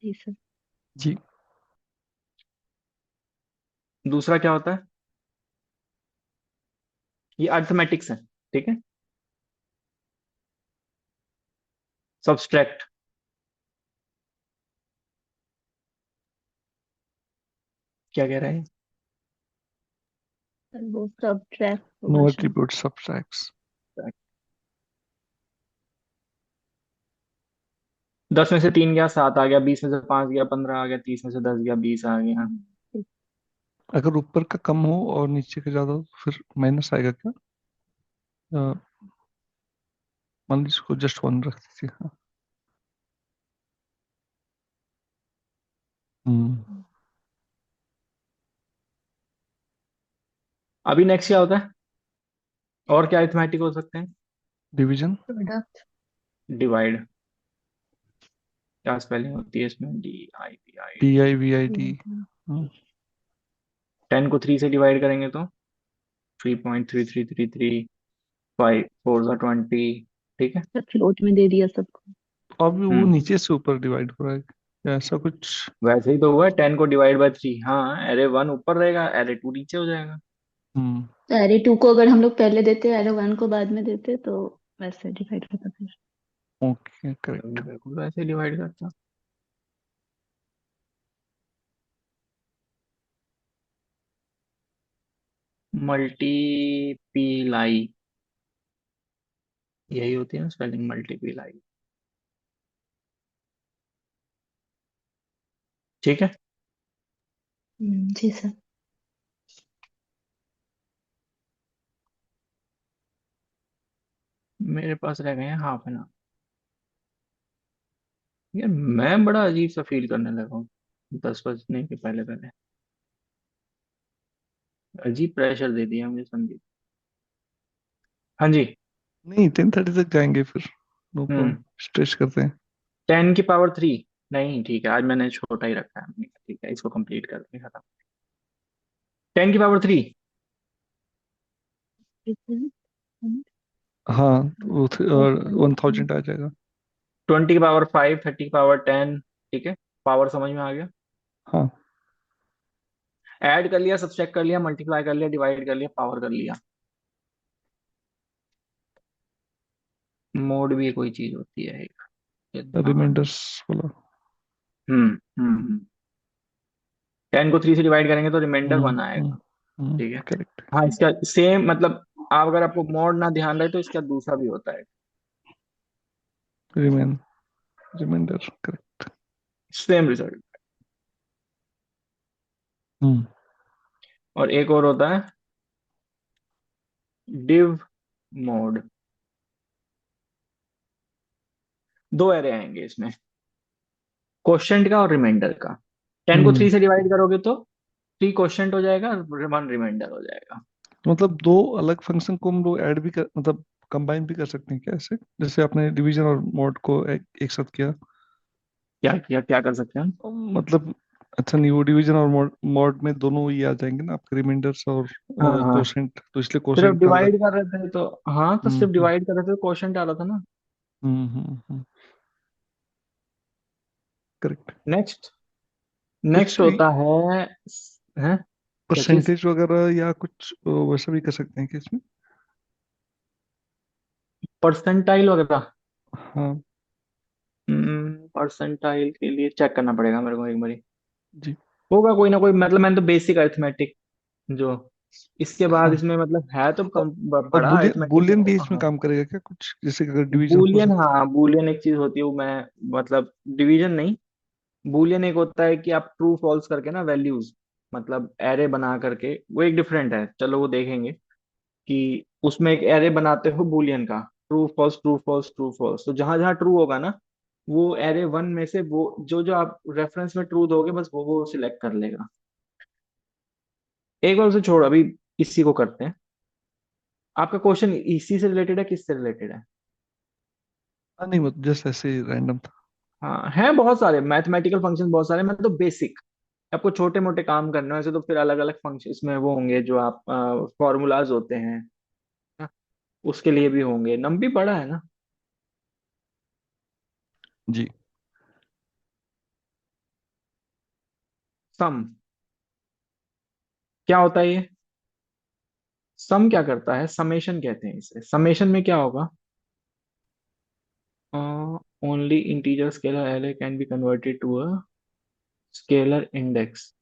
जी सर। जी। दूसरा क्या होता है, ये अर्थमेटिक्स है। ठीक है, सब्सट्रैक्ट। क्या कह रहा है? सर वो सब ट्रैक नो होगा शायद। एट्रीब्यूट सब्सट्रैक्ट्स। 10 में से 3 गया, 7 आ गया, 20 में से 5 गया, 15 आ गया, 30 में से 10 गया, 20 आ गया। ठीक। अगर ऊपर का कम हो और नीचे का ज्यादा हो तो फिर माइनस आएगा क्या? अ, मान लीजिए इसको जस्ट वन रख दीजिए। हाँ। हम्म। अभी नेक्स्ट क्या होता है, और क्या अरिथमेटिक हो सकते हैं? डिवीजन। प्रोडक्ट। डिवाइड। क्या स्पेलिंग होती है इसमें, DIVID। DIVID। 10 को 3 से डिवाइड करेंगे तो 3.3333, 5 4 20। ठीक है, सर फ्लोट में दे दिया सबको। अब वो हम्म, नीचे से ऊपर डिवाइड हो रहा है क्या? ऐसा कुछ? वैसे ही तो हुआ है, 10 को डिवाइड बाय 3। हाँ, एरे वन ऊपर रहेगा, एरे टू नीचे हो जाएगा। हम्म। तो एरे टू को अगर हम लोग पहले देते एरे वन को बाद में देते तो वैसे डिवाइड होता फिर। ओके, तभी करेक्ट। बिल्कुल वैसे डिवाइड करता। मल्टीपीलाई, यही होती है ना स्पेलिंग, मल्टीपीलाई। ठीक है, जी सर। मेरे पास रह गए हैं हाफ एन आवर। यार मैं बड़ा अजीब सा फील करने लगा हूँ 10 बजने के पहले पहले। अजीब प्रेशर दे दिया मुझे संदीप। हाँ जी। नहीं, 10:30 तक जाएंगे फिर। No problem. हम्म, स्ट्रेच करते हैं। 10 की पावर 3। नहीं ठीक है, आज मैंने छोटा ही रखा है, मैंने कहा, ठीक है इसको कंप्लीट करके खत्म। 10 की पावर 3। ठीक है। हाँ, वो और 1000 आ जाएगा। 20 की पावर 5, 30 की पावर 10। ठीक है, पावर समझ में आ गया। हाँ। ऐड कर लिया, सब्सट्रैक्ट कर लिया, मल्टीप्लाई कर लिया, डिवाइड कर लिया, पावर कर लिया। मोड भी कोई चीज होती है एक, ये ध्यान। रिमाइंडर्स वाला। हम्म हम्म हम्म। 10 को 3 से डिवाइड करेंगे तो रिमाइंडर हम्म। 1 आएगा। ठीक है, करेक्ट। हाँ इसका सेम मतलब, आप अगर आपको मोड ना ध्यान रहे तो इसका दूसरा भी होता है, remain remainder, correct. Same result. Hmm. और एक और होता है div मोड। दो एरे आएंगे इसमें, क्वोशंट का और रिमाइंडर का। 10 को 3 हम्म। से डिवाइड करोगे तो 3 क्वोशंट हो जाएगा, 1 रिमाइंडर हो जाएगा। तो मतलब दो अलग फंक्शन को हम लोग ऐड भी कर, मतलब कंबाइन भी कर सकते हैं क्या ऐसे, जैसे आपने डिवीजन और मॉड को एक साथ किया? क्या क्या क्या कर सकते हैं? मतलब अच्छा नहीं, वो डिवीजन और मॉड मॉड में दोनों ये आ जाएंगे ना आपके रिमाइंडर्स और हाँ हाँ, कोशेंट, तो इसलिए सिर्फ कोशेंट का अलग। डिवाइड कर रहे थे तो, हाँ तो सिर्फ हम्म। डिवाइड कर रहे थे तो क्वोशंट आ रहा था ना। करेक्ट। नेक्स्ट, कुछ नेक्स्ट होता है क्या चीज? परसेंटेज वगैरह या कुछ वैसा भी कर सकते हैं क्या इसमें? परसेंटाइल वगैरह? हाँ। परसेंटाइल के लिए चेक करना पड़ेगा मेरे को एक बारी। जी। होगा कोई ना कोई, मतलब मैंने तो बेसिक अरिथमेटिक जो, इसके बाद हाँ। इसमें मतलब है तो और, और बड़ा बुलियन अरिथमेटिक। बुलियन भी इसमें हाँ, काम करेगा क्या कुछ, जैसे कि अगर डिवीजन हो बूलियन, सकता? हाँ बूलियन एक चीज होती है वो मैं, मतलब डिवीजन नहीं, बूलियन एक होता है कि आप ट्रू फॉल्स करके ना वैल्यूज, मतलब एरे बना करके, वो एक डिफरेंट है, चलो वो देखेंगे कि उसमें एक एरे बनाते हो बूलियन का, true false true false true false, तो जहां जहां ट्रू होगा ना, वो एरे वन में से वो जो जो आप रेफरेंस में ट्रू दोगे बस वो सिलेक्ट कर लेगा। एक बार उसे छोड़ो, अभी इसी को करते हैं। आपका क्वेश्चन इसी से रिलेटेड है, किससे रिलेटेड है? हाँ नहीं, मतलब जस्ट ऐसे रैंडम था। हाँ है बहुत सारे मैथमेटिकल फंक्शन, बहुत सारे, मतलब तो बेसिक, आपको छोटे मोटे काम करने हैं, वैसे तो फिर अलग अलग फंक्शन इसमें वो होंगे जो आप फॉर्मूलाज होते हैं ना, उसके लिए भी होंगे, नम भी पड़ा है ना। जी। सम क्या होता है ये? सम क्या करता है? समेशन कहते हैं इसे। समेशन में क्या होगा? Only integer scalar array can be converted to a scalar index.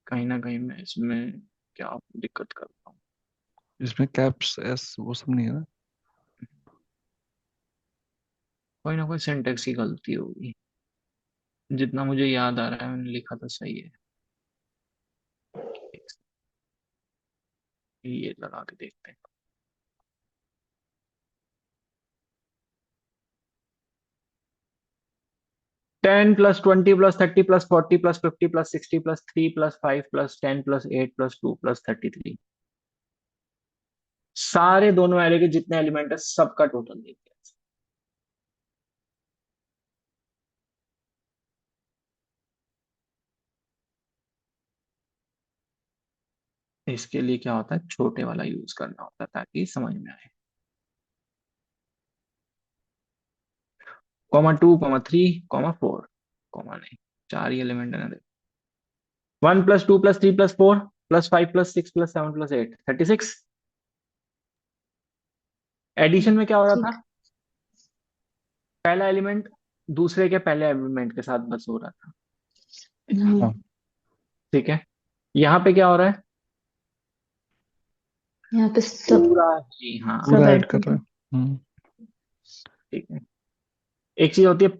कहीं ना कहीं मैं इसमें क्या दिक्कत करता हूँ? इसमें कैप्स एस वो सब नहीं है ना? कोई ना कोई सिंटेक्स की गलती होगी, जितना मुझे याद आ रहा है मैंने लिखा था सही है। ये लगा के देखते हैं। 10 + 20 + 30 + 40 + 50 + 60 + 3 + 5 + 10 + 8 + 2 + 33, सारे दोनों एरे के जितने एलिमेंट है सबका टोटल देखते हैं। इसके लिए क्या होता है, छोटे वाला यूज करना होता है ताकि समझ में आए। (2, 3, 4) नहीं, चार ही एलिमेंट है ना। 1 + 2 + 3 + 4 + 5 + 6 + 7 + 8, 36। एडिशन में क्या हो रहा था? ठीक। पहला एलिमेंट दूसरे के पहले एलिमेंट के साथ बस हो रहा था। हाँ, हाँ। ठीक है, यहाँ पे क्या हो रहा है? यहाँ पे सब पूरा ही, हाँ। सब पूरा ऐड ऐड कर कर रहा दो। है। हम्म। ठीक है, एक चीज होती है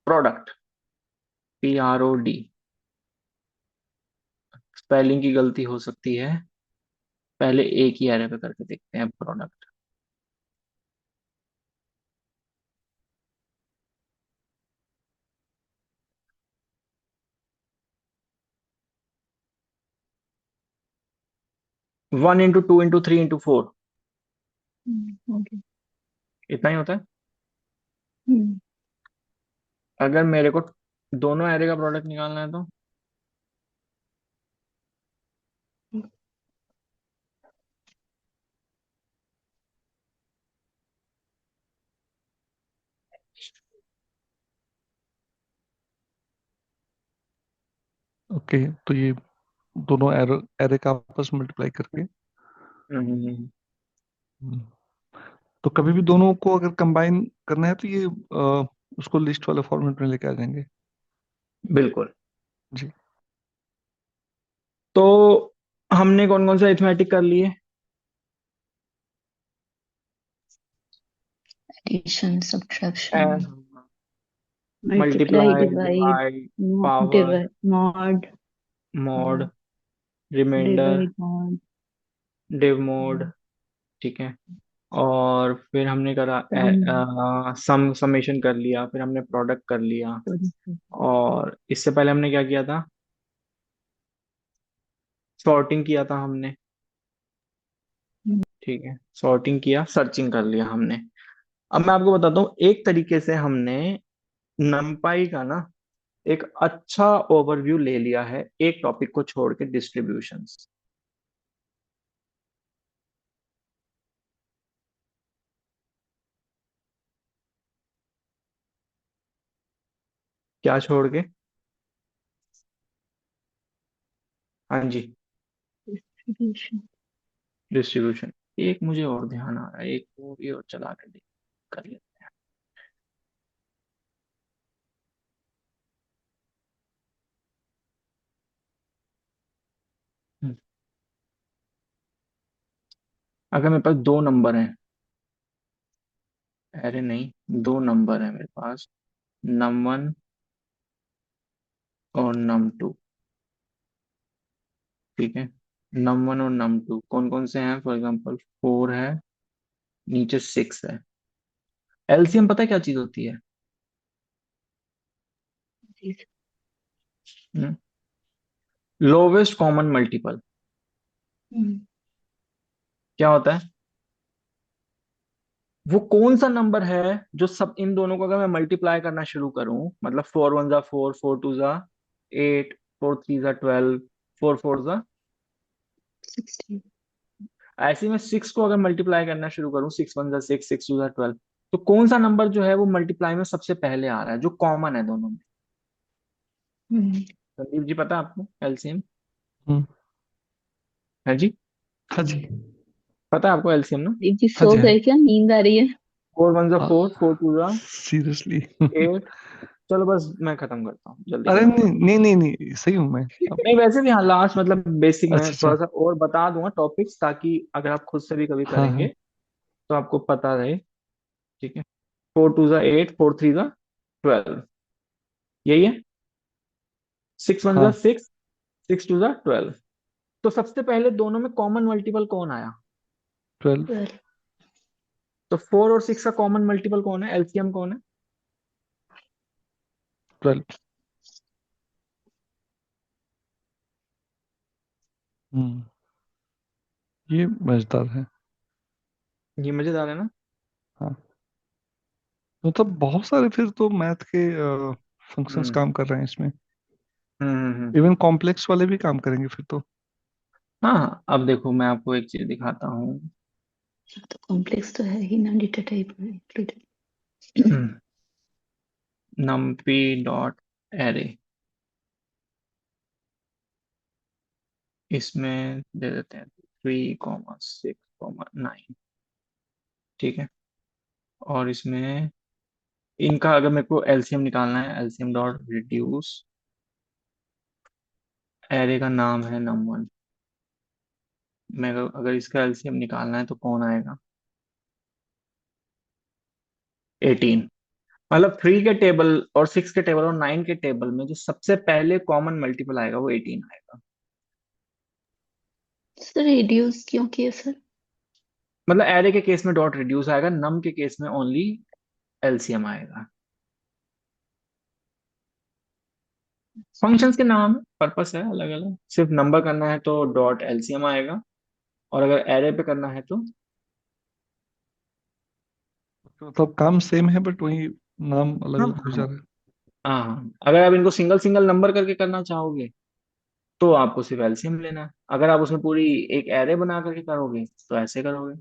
प्रोडक्ट, PROD, स्पेलिंग की गलती हो सकती है, पहले एक ही एरे पे करके देखते हैं product. One into two into three into four, okay. इतना ही होता है। हम्म, अगर मेरे को दोनों एरे का प्रोडक्ट निकालना है तो ओके, तो ये दोनों एरो एरे का आपस में मल्टीप्लाई करके। हम्म, हम्म, तो कभी भी दोनों को अगर कंबाइन करना है तो ये उसको लिस्ट वाले फॉर्मेट में लेके आ जाएंगे। बिल्कुल। जी। तो हमने कौन कौन सा अरिथमेटिक कर लिए? Addition, subtraction, multiply, multiply, divide, divide, power, divide, mod, mod, reminder, divide, mod, div mod, ठीक है। और फिर हमने करा समेशन कर लिया, फिर हमने प्रोडक्ट कर लिया। और इससे पहले हमने क्या किया था? सॉर्टिंग किया था हमने, ठीक है। सॉर्टिंग किया, सर्चिंग कर लिया हमने। अब मैं आपको बताता हूँ, एक तरीके से हमने नमपाई का ना एक अच्छा ओवरव्यू ले लिया है, एक टॉपिक को छोड़ के, डिस्ट्रीब्यूशंस। क्या छोड़ के? हाँ जी, डिस्ट्रीब्यूशन। डिस्ट्रीब्यूशन। एक मुझे और ध्यान आ रहा है, एक वो भी और चला कर देख कर लेते हैं। हम्म, अगर मेरे पास दो नंबर हैं, अरे नहीं, दो नंबर है मेरे पास, num1 और num2, ठीक है। num1 और num2 कौन कौन से हैं? फॉर एग्जांपल 4 है, नीचे 6 है। एलसीएम पता है क्या चीज होती है? Lowest common multiple. क्या होता है? वो कौन सा नंबर है जो सब इन दोनों को अगर मैं मल्टीप्लाई करना शुरू करूं, मतलब 4 1 जा 4, 4 2 जा 8, 4 3 जा 12, 4 4 जा, 16। ऐसे में 6 को अगर मल्टीप्लाई करना शुरू करूं, 6 1 जा 6, 6 2 जा 12, तो कौन सा नंबर जो है वो मल्टीप्लाई में सबसे पहले आ रहा है, जो कॉमन है दोनों में? संदीप जी, पता है आपको एलसीएम? हम्म। है जी? हाँ जी। पता है आपको एलसीएम ना? दीप जी हाँ सो जी। हाँ गए क्या? नींद आ रही है? 4 1 जा 4, 4 2 जा सीरियसली। 8। चलो बस मैं खत्म करता हूँ, जल्दी अरे खत्म नहीं करता नहीं नहीं नहीं, सही हूँ मैं अब। हूँ। नहीं वैसे भी हाँ, लास्ट मतलब बेसिक अच्छा मैं अच्छा। थोड़ा सा और बता दूंगा टॉपिक्स, ताकि अगर आप खुद से भी कभी हाँ करेंगे हाँ। तो आपको पता रहे, ठीक है। 4 2 जा 8, 4 3 जा 12, यही है। 6 1 जा 6, 6 2 जा 12। तो सबसे पहले दोनों में कॉमन मल्टीपल कौन आया? 12। 12। तो 4 और 6 का कॉमन मल्टीपल कौन है? एलसीएम कौन है? 12। हम्म। ये मजेदार है। ये मजेदार है ना? हाँ, मतलब बहुत सारे फिर तो मैथ के फंक्शंस हम्म काम कर रहे हैं इसमें। हम्म। इवन कॉम्प्लेक्स वाले भी काम करेंगे फिर तो। हाँ हाँ, अब देखो मैं आपको एक चीज दिखाता हूँ। तो कॉम्प्लेक्स तो है ही ना, डेटा टाइप में included। numpy डॉट एरे, इसमें दे देते हैं 3 6 9, ठीक है। और इसमें इनका अगर मेरे को एलसीएम निकालना है, एलसीएम डॉट रिड्यूस, एरे का नाम है num1। मैं अगर इसका एलसीएम निकालना है तो कौन आएगा? 18। मतलब 3 के टेबल और 6 के टेबल और 9 के टेबल में जो सबसे पहले कॉमन मल्टीपल आएगा वो 18 आएगा। सर रिड्यूस क्यों किया सर? मतलब एरे के केस में डॉट रिड्यूस आएगा, नम के केस में ओनली एलसीएम आएगा। फंक्शंस के नाम है, पर्पस है अलग अलग। सिर्फ नंबर करना है तो डॉट एलसीएम आएगा, और अगर एरे पे करना है तो तो मतलब काम सेम है बट वही नाम अलग हाँ अलग हो जा हाँ रहा है। हाँ, अगर आप इनको सिंगल सिंगल नंबर करके करना चाहोगे तो आपको सिर्फ एलसीएम लेना है। अगर आप उसमें पूरी एक एरे बना करके करोगे तो ऐसे करोगे।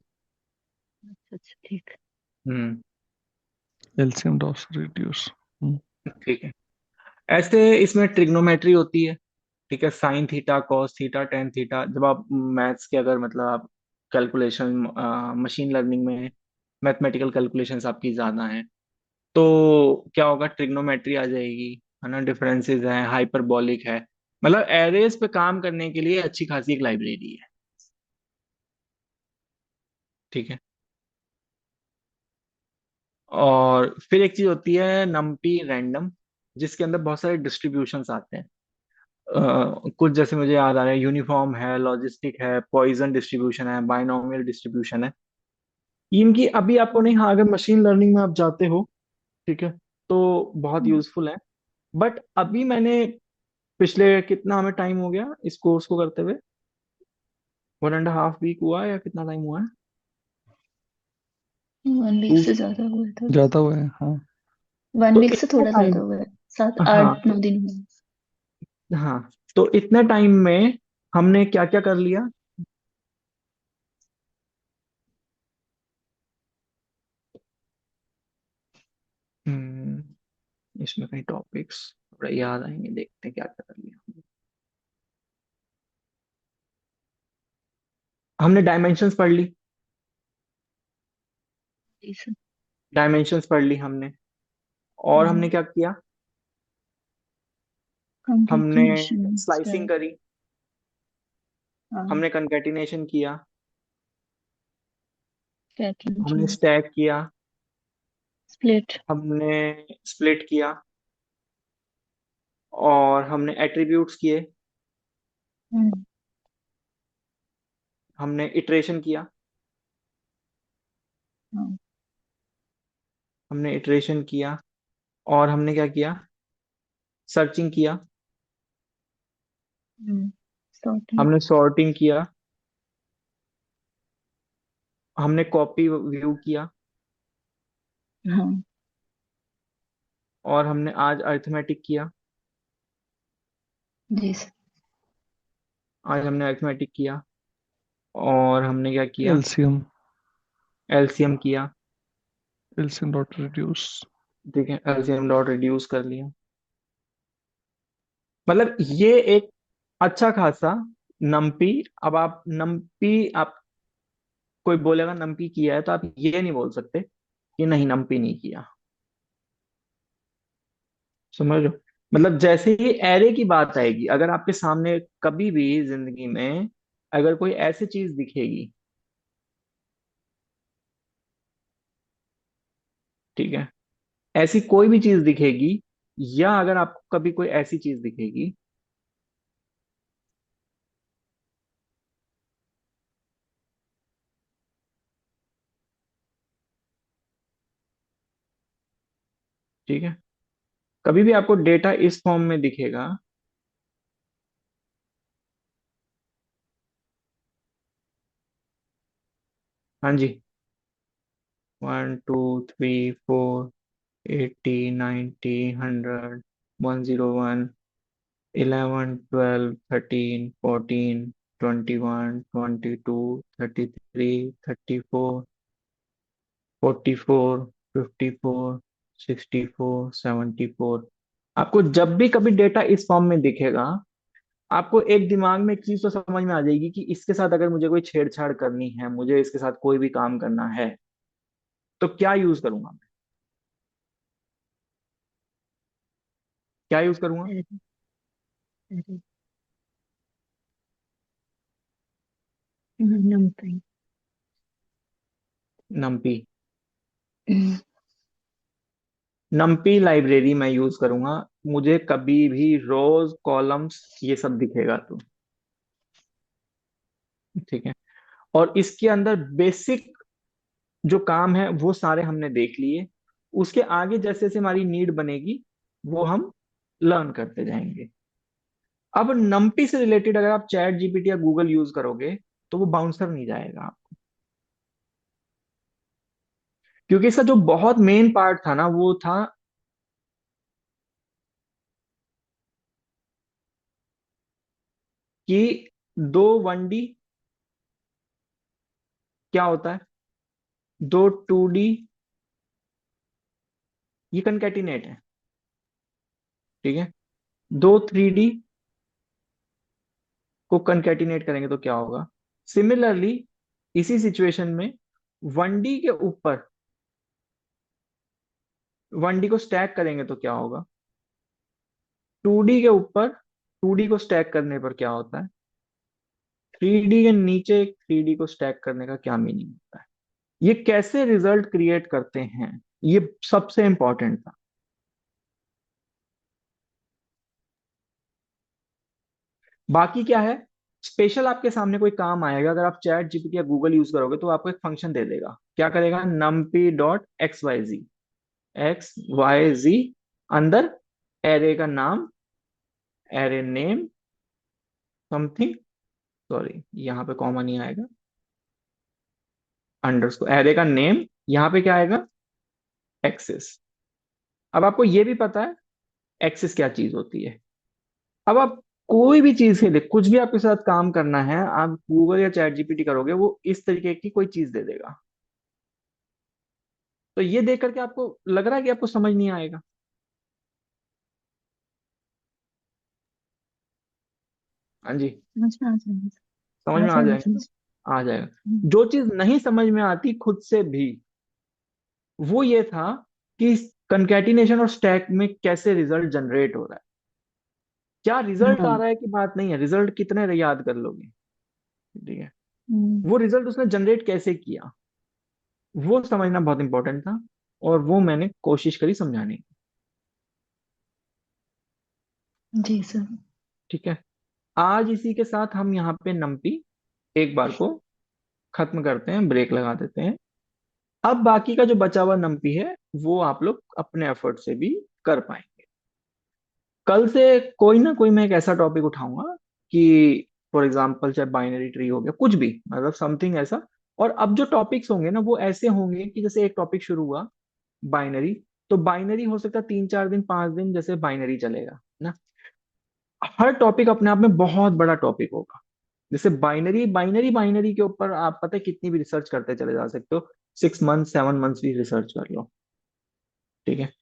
अच्छा अच्छा, ठीक। हम्म, एलसीएम डॉस रिड्यूस। ठीक है। ऐसे इसमें ट्रिग्नोमेट्री होती है, ठीक है। Sine theta, cos theta, tan theta, जब आप मैथ्स के अगर मतलब आप कैलकुलेशन, मशीन लर्निंग में मैथमेटिकल कैलकुलेशंस आपकी ज्यादा हैं, तो क्या होगा? ट्रिग्नोमेट्री आ जाएगी, है ना। डिफरेंसेस हैं, हाइपरबॉलिक है। मतलब एरेज पे काम करने के लिए अच्छी खासी एक लाइब्रेरी है, ठीक है। और फिर एक चीज होती है नम्पी रैंडम, जिसके अंदर बहुत सारे डिस्ट्रीब्यूशंस आते हैं। कुछ जैसे मुझे याद आ रहा है, यूनिफॉर्म है, लॉजिस्टिक है, पॉइजन डिस्ट्रीब्यूशन है, बाइनोमियल डिस्ट्रीब्यूशन है। इनकी अभी आपको नहीं, हाँ अगर मशीन लर्निंग में आप जाते हो, ठीक है, तो बहुत हम्म, यूजफुल है। बट अभी मैंने पिछले कितना हमें टाइम हो गया इस कोर्स को करते हुए, 1.5 वीक हुआ या कितना टाइम हुआ है? 1 वीक टू। से ज्यादा हुआ था। ज्यादा हुआ है, हाँ। वन तो वीक से इतना थोड़ा ज्यादा टाइम, हुआ है, सात हाँ आठ नौ दिन हुए। हाँ, तो इतने टाइम में हमने क्या क्या कर लिया? इसमें कई टॉपिक्स थोड़ा याद आएंगे, देखते हैं क्या क्या कर लिया। हमने डायमेंशंस पढ़ ली, डायमेंशंस पढ़ ली हमने। और हमने क्या किया? हमने कंकेटिनेशन स्लाइसिंग स्टैक। करी, हाँ, हमने कंकैटिनेशन किया, स्टैकिंग हमने की। स्टैक किया, स्प्लिट। हमने स्प्लिट किया, और हमने एट्रीब्यूट्स किए, हम्म। हमने इटरेशन किया, हाँ। हमने इटरेशन किया, और हमने क्या किया? सर्चिंग किया, सॉर्टिंग। हमने सॉर्टिंग किया, हमने कॉपी व्यू किया, हाँ। और हमने आज अरिथमेटिक किया। जी सर। आज हमने अरिथमेटिक किया, और हमने क्या किया? एलसीएम। एलसीएम किया। LCM dot reduce. ठीक है, एलसीएम डॉट रिड्यूस कर लिया। मतलब ये एक अच्छा खासा नम्पी। अब आप नम्पी, आप कोई बोलेगा नम्पी किया है, तो आप ये नहीं बोल सकते कि नहीं नम्पी नहीं किया। समझ लो, मतलब जैसे ही एरे की बात आएगी, अगर आपके सामने कभी भी जिंदगी में अगर कोई ऐसी चीज दिखेगी, ठीक है, ऐसी कोई भी चीज दिखेगी, या अगर आपको कभी कोई ऐसी चीज दिखेगी, ठीक है, कभी भी आपको डेटा इस फॉर्म में दिखेगा, हाँ जी, 1 2 3 4 80 90 100 101 11 12 13 14 21 22 23 34 54 54 64 74। आपको जब भी कभी डेटा इस फॉर्म में दिखेगा, आपको एक दिमाग में एक चीज तो समझ में आ जाएगी कि इसके साथ अगर मुझे कोई छेड़छाड़ करनी है, मुझे इसके साथ कोई भी काम करना है, तो क्या यूज करूंगा मैं? क्या यूज करूंगा? अरे, अरे, नंबर। नम्पी। नम्पी लाइब्रेरी मैं यूज करूंगा। मुझे कभी भी रोज कॉलम्स ये सब दिखेगा तो, ठीक है। और इसके अंदर बेसिक जो काम है वो सारे हमने देख लिए। उसके आगे जैसे जैसे हमारी नीड बनेगी, वो हम लर्न करते जाएंगे। अब नम्पी से रिलेटेड अगर आप चैट जीपीटी या गूगल यूज करोगे, तो वो बाउंसर नहीं जाएगा, क्योंकि इसका जो बहुत मेन पार्ट था ना, वो था कि दो 1D क्या होता है, दो 2D ये कंकैटिनेट है, ठीक है, दो 3D को कंकैटिनेट करेंगे तो क्या होगा। सिमिलरली इसी सिचुएशन में 1D के ऊपर 1D को स्टैक करेंगे तो क्या होगा, 2D के ऊपर 2D को स्टैक करने पर क्या होता है, 3D के नीचे एक 3D को स्टैक करने का क्या मीनिंग होता है। ये कैसे रिजल्ट क्रिएट करते हैं, ये सबसे इंपॉर्टेंट था। बाकी क्या है, स्पेशल आपके सामने कोई काम आएगा, अगर आप चैट जीपीटी या गूगल यूज करोगे तो आपको एक फंक्शन दे देगा, क्या करेगा, numpy डॉट एक्स वाई जी अंदर एरे का नाम, एरे नेम समथिंग, सॉरी यहाँ पे कॉमा नहीं आएगा, अंडरस्कोर, एरे का नेम, यहाँ पे क्या आएगा, एक्सेस। अब आपको ये भी पता है एक्सेस क्या चीज होती है। अब आप कोई भी चीज के लिए, कुछ भी आपके साथ काम करना है, आप गूगल या चैट जीपीटी करोगे, वो इस तरीके की कोई चीज दे देगा। तो ये देख करके आपको लग रहा है कि आपको समझ नहीं आएगा? हाँ जी, समझ में आ जाएगा। समझ आ में आ जाएगा जाएगा समझ। ना? आ जाएगा। हम्म, जो चीज नहीं समझ में आती खुद से भी, वो ये था कि कंकैटिनेशन और स्टैक में कैसे रिजल्ट जनरेट हो रहा है। क्या रिजल्ट आ हाँ। रहा है की बात नहीं है, रिजल्ट कितने याद कर लोगे, ठीक है, हम्म, वो रिजल्ट उसने जनरेट कैसे किया, वो समझना बहुत इंपॉर्टेंट था, और वो मैंने कोशिश करी समझाने की। जी सर। ठीक है, आज इसी के साथ हम यहाँ पे नमपी एक बार को खत्म करते हैं, ब्रेक लगा देते हैं। अब बाकी का जो बचा हुआ नमपी है वो आप लोग अपने एफर्ट से भी कर पाएंगे। कल से कोई ना कोई मैं एक ऐसा टॉपिक उठाऊंगा कि फॉर एग्जांपल चाहे बाइनरी ट्री हो गया, कुछ भी, मतलब समथिंग ऐसा। और अब जो टॉपिक्स होंगे ना वो ऐसे होंगे कि जैसे एक टॉपिक शुरू हुआ बाइनरी, तो बाइनरी हो सकता है 3 4 दिन 5 दिन जैसे बाइनरी चलेगा ना। हर टॉपिक अपने आप में बहुत बड़ा टॉपिक होगा। जैसे बाइनरी बाइनरी बाइनरी के ऊपर आप पता है कितनी भी रिसर्च करते चले जा सकते हो, 6 मंथ 7 मंथ्स भी रिसर्च कर लो, ठीक है।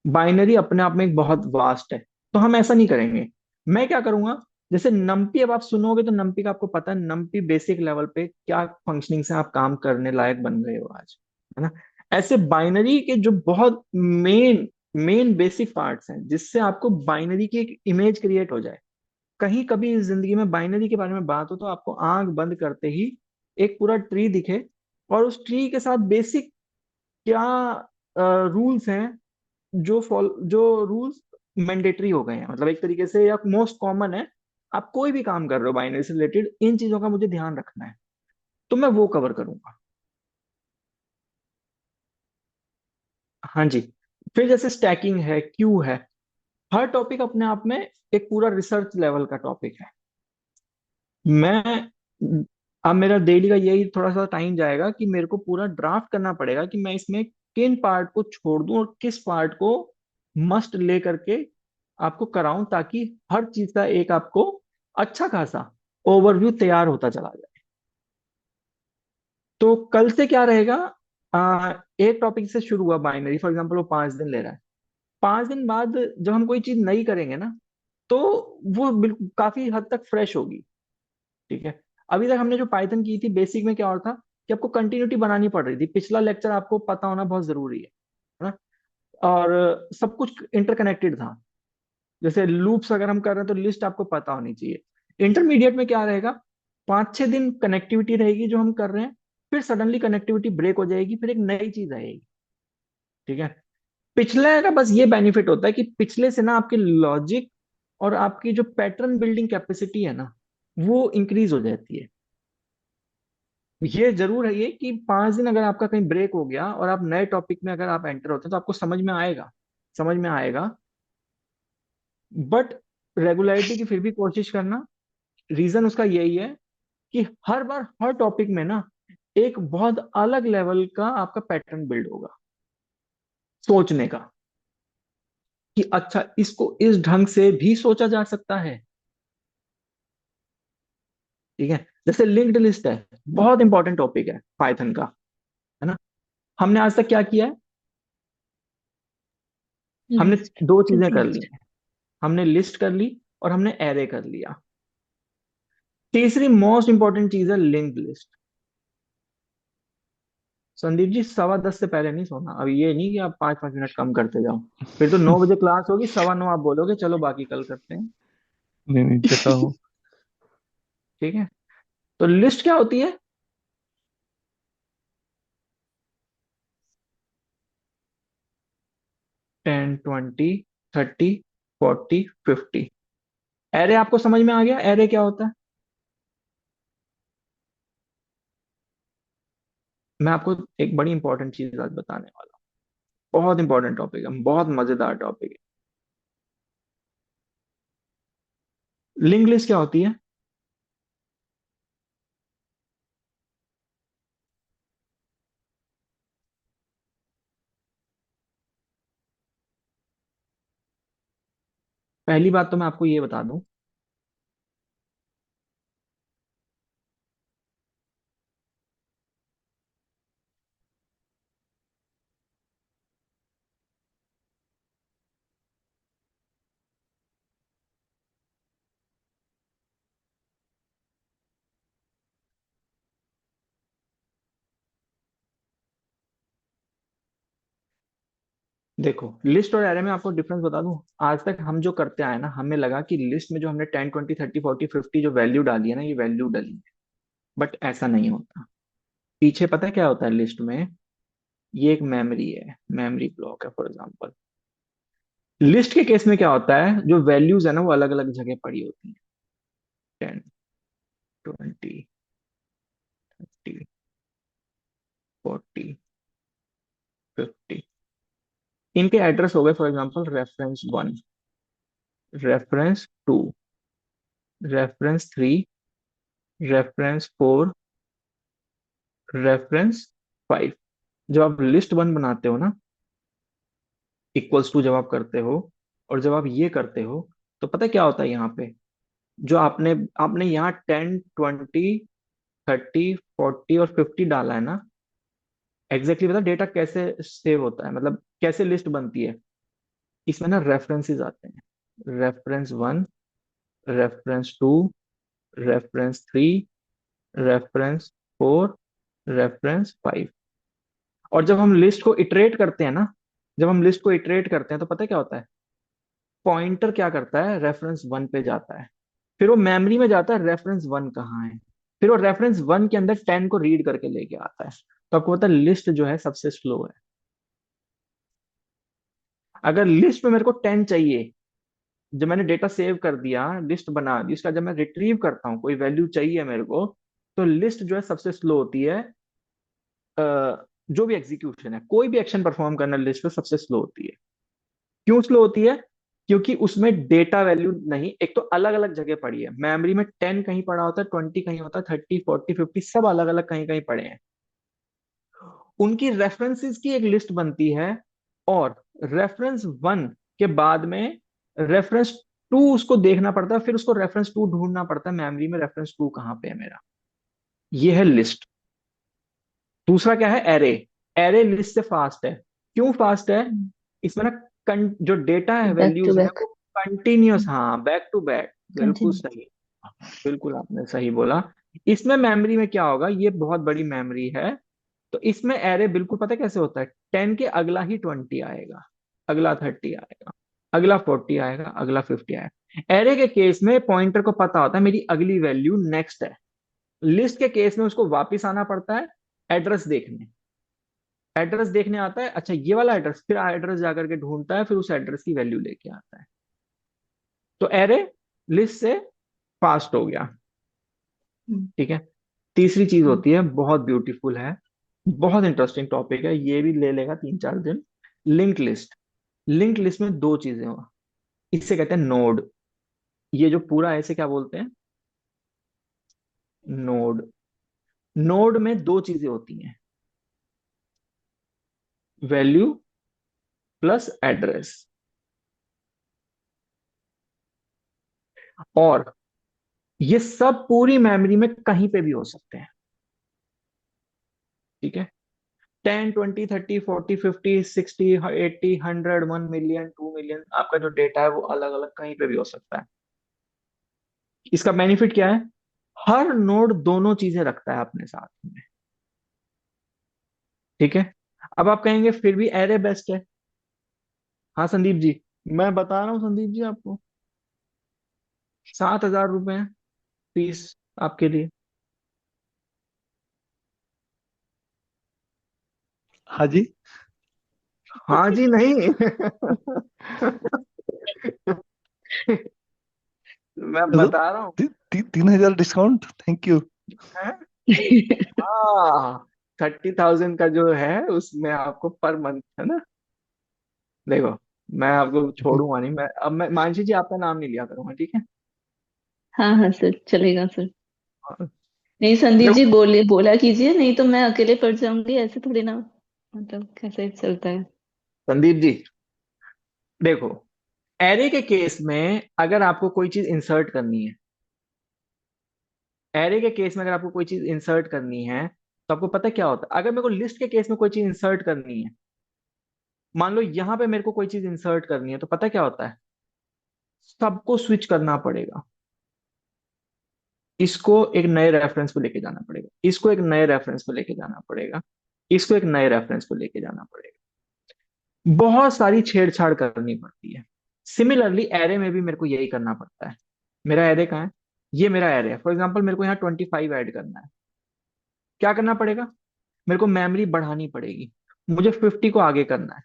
बाइनरी अपने आप में एक बहुत वास्ट है, तो हम ऐसा नहीं करेंगे। मैं क्या करूंगा, जैसे नमपी अब आप सुनोगे तो नमपी का आपको पता है, नमपी बेसिक लेवल पे क्या फंक्शनिंग से आप काम करने लायक बन गए हो आज, है ना। ऐसे बाइनरी के जो बहुत मेन मेन बेसिक पार्ट्स हैं, जिससे आपको बाइनरी की एक इमेज क्रिएट हो जाए। कहीं कभी इस जिंदगी में बाइनरी के बारे में बात हो तो आपको आंख बंद करते ही एक पूरा ट्री दिखे, और उस ट्री के साथ बेसिक क्या रूल्स हैं, जो रूल्स मैंडेटरी हो गए हैं, मतलब एक तरीके से या मोस्ट कॉमन है। आप कोई भी काम कर रहे हो बाइनरी से रिलेटेड, इन चीजों का मुझे ध्यान रखना है, तो मैं वो कवर करूंगा। हाँ जी। फिर जैसे स्टैकिंग है, क्यू है, हर टॉपिक अपने आप में एक पूरा रिसर्च लेवल का टॉपिक है। मैं अब मेरा डेली का यही थोड़ा सा टाइम जाएगा कि मेरे को पूरा ड्राफ्ट करना पड़ेगा कि मैं इसमें किन पार्ट को छोड़ दूं और किस पार्ट को मस्ट ले करके आपको कराऊं, ताकि हर चीज का एक आपको अच्छा खासा ओवरव्यू तैयार होता चला जाए। तो कल से क्या रहेगा, एक टॉपिक से शुरू हुआ बाइनरी, फॉर एग्जांपल वो 5 दिन ले रहा है, 5 दिन बाद जब हम कोई चीज नई करेंगे ना, तो वो बिल्कुल काफी हद तक फ्रेश होगी, ठीक है। अभी तक हमने जो पाइथन की थी बेसिक में क्या और था कि आपको कंटिन्यूटी बनानी पड़ रही थी, पिछला लेक्चर आपको पता होना बहुत जरूरी है ना। और सब कुछ इंटरकनेक्टेड था, जैसे लूप्स अगर हम कर रहे हैं तो लिस्ट आपको पता होनी चाहिए। इंटरमीडिएट में क्या रहेगा, 5 6 दिन कनेक्टिविटी रहेगी जो हम कर रहे हैं, फिर सडनली कनेक्टिविटी ब्रेक हो जाएगी, फिर एक नई चीज आएगी, ठीक है। पिछले का बस ये बेनिफिट होता है कि पिछले से ना आपकी लॉजिक और आपकी जो पैटर्न बिल्डिंग कैपेसिटी है ना, वो इंक्रीज हो जाती है। ये जरूर है ये कि 5 दिन अगर आपका कहीं ब्रेक हो गया और आप नए टॉपिक में अगर आप एंटर होते हैं तो आपको समझ में आएगा, समझ में आएगा। बट रेगुलरिटी की फिर भी कोशिश करना। रीजन उसका यही है कि हर बार हर टॉपिक में ना एक बहुत अलग लेवल का आपका पैटर्न बिल्ड होगा सोचने का, कि अच्छा इसको इस ढंग से भी सोचा जा सकता है, ठीक है। जैसे लिंक्ड लिस्ट है, बहुत इंपॉर्टेंट टॉपिक है पाइथन का, है ना। हमने आज तक क्या किया है, हमने लिस्ट। दो चीजें सिर्फ कर ली लिस्ट। हैं, हमने लिस्ट कर ली और हमने एरे कर लिया। तीसरी मोस्ट इंपॉर्टेंट चीज है लिंक्ड लिस्ट। संदीप जी 10:15 से पहले नहीं सोना, अब ये नहीं कि आप 5 5 मिनट कम करते जाओ, फिर तो 9 बजे क्लास होगी, 9:15 आप बोलोगे चलो बाकी कल करते हैं। नहीं नहीं, जता हो। ठीक है, तो लिस्ट क्या होती है, 10, 20, 30, 40, 50। एरे आपको समझ में आ गया एरे क्या होता है? मैं आपको एक बड़ी इंपॉर्टेंट चीज आज बताने वाला हूँ। बहुत इंपॉर्टेंट टॉपिक है, बहुत मजेदार टॉपिक है। लिंक लिस्ट क्या होती है? पहली बात तो मैं आपको ये बता दूं, देखो लिस्ट और एरे में आपको डिफरेंस बता दूं। आज तक हम जो करते आए ना, हमें लगा कि लिस्ट में जो हमने 10, 20, 30, 40, 50 जो वैल्यू डाली है ना, ये वैल्यू डाली है। बट ऐसा नहीं होता। पीछे पता है क्या होता है लिस्ट में? ये एक मेमोरी है, मेमोरी ब्लॉक है फॉर एग्जांपल। लिस्ट के केस में क्या होता है, जो वैल्यूज है ना वो अलग अलग जगह पड़ी होती हैं। 10, 20, 30, 40, 50। इनके एड्रेस हो गए for example reference 1, reference 2, reference 3, reference 4, reference 5। जब आप लिस्ट 1 बनाते हो ना, इक्वल्स टू जब आप करते हो और जब आप ये करते हो, तो पता है क्या होता है यहाँ पे? जो आपने आपने यहाँ 10, 20, 30, 40 और 50 डाला है ना, एग्जैक्टली पता डेटा कैसे सेव होता है, मतलब कैसे लिस्ट बनती है? इसमें ना रेफरेंसेस आते हैं। Reference 1, reference 2, reference 3, reference 4, reference 5। और जब हम लिस्ट को इटरेट करते हैं ना, जब हम लिस्ट को इटरेट करते हैं तो पता है क्या होता है? पॉइंटर क्या करता है, रेफरेंस 1 पे जाता है। फिर वो मेमोरी में जाता है, रेफरेंस 1 कहाँ है। फिर वो रेफरेंस 1 के अंदर 10 को रीड करके लेके आता है। तो आपको पता है लिस्ट जो है सबसे स्लो है। अगर लिस्ट में मेरे को 10 चाहिए, जब मैंने डेटा सेव कर दिया, लिस्ट बना दी, उसका जब मैं रिट्रीव करता हूँ, कोई वैल्यू चाहिए मेरे को, तो लिस्ट जो है सबसे स्लो होती है। जो भी एग्जीक्यूशन है, कोई भी एक्शन परफॉर्म करना लिस्ट में सबसे स्लो होती है। क्यों स्लो होती है? क्योंकि उसमें डेटा वैल्यू नहीं, एक तो अलग अलग जगह पड़ी है मेमोरी में। 10 कहीं पड़ा होता है, 20 कहीं होता है, 30, 40, 50 सब अलग अलग कहीं कहीं पड़े हैं। उनकी रेफरेंसेस की एक लिस्ट बनती है, और रेफरेंस 1 के बाद में रेफरेंस 2 उसको देखना पड़ता है, फिर उसको रेफरेंस 2 ढूंढना पड़ता है मेमोरी में, रेफरेंस 2 कहाँ पे है मेरा। ये है लिस्ट। दूसरा क्या है, एरे। एरे लिस्ट से फास्ट है। क्यों फास्ट है? इसमें ना जो डेटा है, बैक टू वैल्यूज है, बैक वो कंटिन्यूस, हाँ बैक टू बैक। बिल्कुल कंटिन्यू। सही। बिल्कुल आपने सही बोला। इसमें मेमोरी में क्या होगा, ये बहुत बड़ी मेमोरी है। तो इसमें एरे बिल्कुल पता है कैसे होता है? 10 के अगला ही 20 आएगा, अगला 30 आएगा, अगला 40 आएगा, अगला 50 आएगा। एरे के केस में पॉइंटर को पता होता है मेरी अगली वैल्यू नेक्स्ट है। लिस्ट के केस में उसको वापिस आना पड़ता है, एड्रेस देखने। एड्रेस देखने आता है, अच्छा ये वाला एड्रेस, फिर एड्रेस जाकर के ढूंढता है, फिर उस एड्रेस की वैल्यू लेके आता है। तो एरे लिस्ट से फास्ट हो गया। ठीक है। तीसरी चीज होती है, बहुत ब्यूटीफुल है, बहुत इंटरेस्टिंग टॉपिक है, ये भी ले लेगा 3-4 दिन। Link list. लिंक लिस्ट में दो चीजें हो, इससे कहते हैं नोड। ये जो पूरा ऐसे क्या बोलते हैं, नोड। नोड में दो चीजें होती हैं, वैल्यू प्लस एड्रेस। और ये सब पूरी मेमोरी में कहीं पे भी हो सकते हैं। ठीक है। 10, 20, 30, 40, 50, 60, 80, 100, 1 मिलियन, 2 मिलियन, आपका जो डेटा है वो अलग अलग कहीं पे भी हो सकता है। इसका बेनिफिट क्या है? हर नोड दोनों चीजें रखता है अपने साथ में। ठीक है। अब आप कहेंगे फिर भी एरे बेस्ट है। हाँ संदीप जी, मैं बता रहा हूँ संदीप जी आपको, 7,000 रुपए फीस आपके लिए। हाँ जी। हाँ जी नहीं। मैं चलो, बता रहा हूँ। 3,000 डिस्काउंट, थैंक यू। हैं? हाँ, 30,000 का जो है उसमें आपको पर मंथ है ना। देखो, मैं आपको छोड़ूंगा नहीं। मैं मानसी जी आपका नाम नहीं लिया करूंगा, ठीक है। हाँ हाँ सर, चलेगा सर। हाँ, नहीं संदीप जी, देखो बोलिए, बोला कीजिए, नहीं तो मैं अकेले पड़ जाऊंगी, ऐसे थोड़ी ना, मतलब कैसे चलता है। संदीप जी, देखो, एरे के केस में अगर आपको कोई चीज इंसर्ट करनी है, एरे के केस में अगर आपको कोई चीज इंसर्ट करनी है, तो आपको पता है क्या होता है। अगर मेरे को लिस्ट के केस में कोई चीज इंसर्ट करनी है, मान लो यहां पे मेरे को कोई चीज इंसर्ट करनी है, तो पता है क्या होता है, सबको स्विच करना पड़ेगा। इसको एक नए रेफरेंस पे लेके जाना पड़ेगा, इसको एक नए रेफरेंस पे लेके जाना पड़ेगा, इसको एक नए रेफरेंस पे लेके जाना पड़ेगा। बहुत सारी छेड़छाड़ करनी पड़ती है। सिमिलरली एरे में भी मेरे को यही करना पड़ता है। मेरा एरे कहाँ है, ये मेरा एरे है। फॉर एग्जाम्पल मेरे को यहाँ 25 ऐड करना है, क्या करना पड़ेगा, मेरे को मेमोरी बढ़ानी पड़ेगी। मुझे 50 को आगे करना है,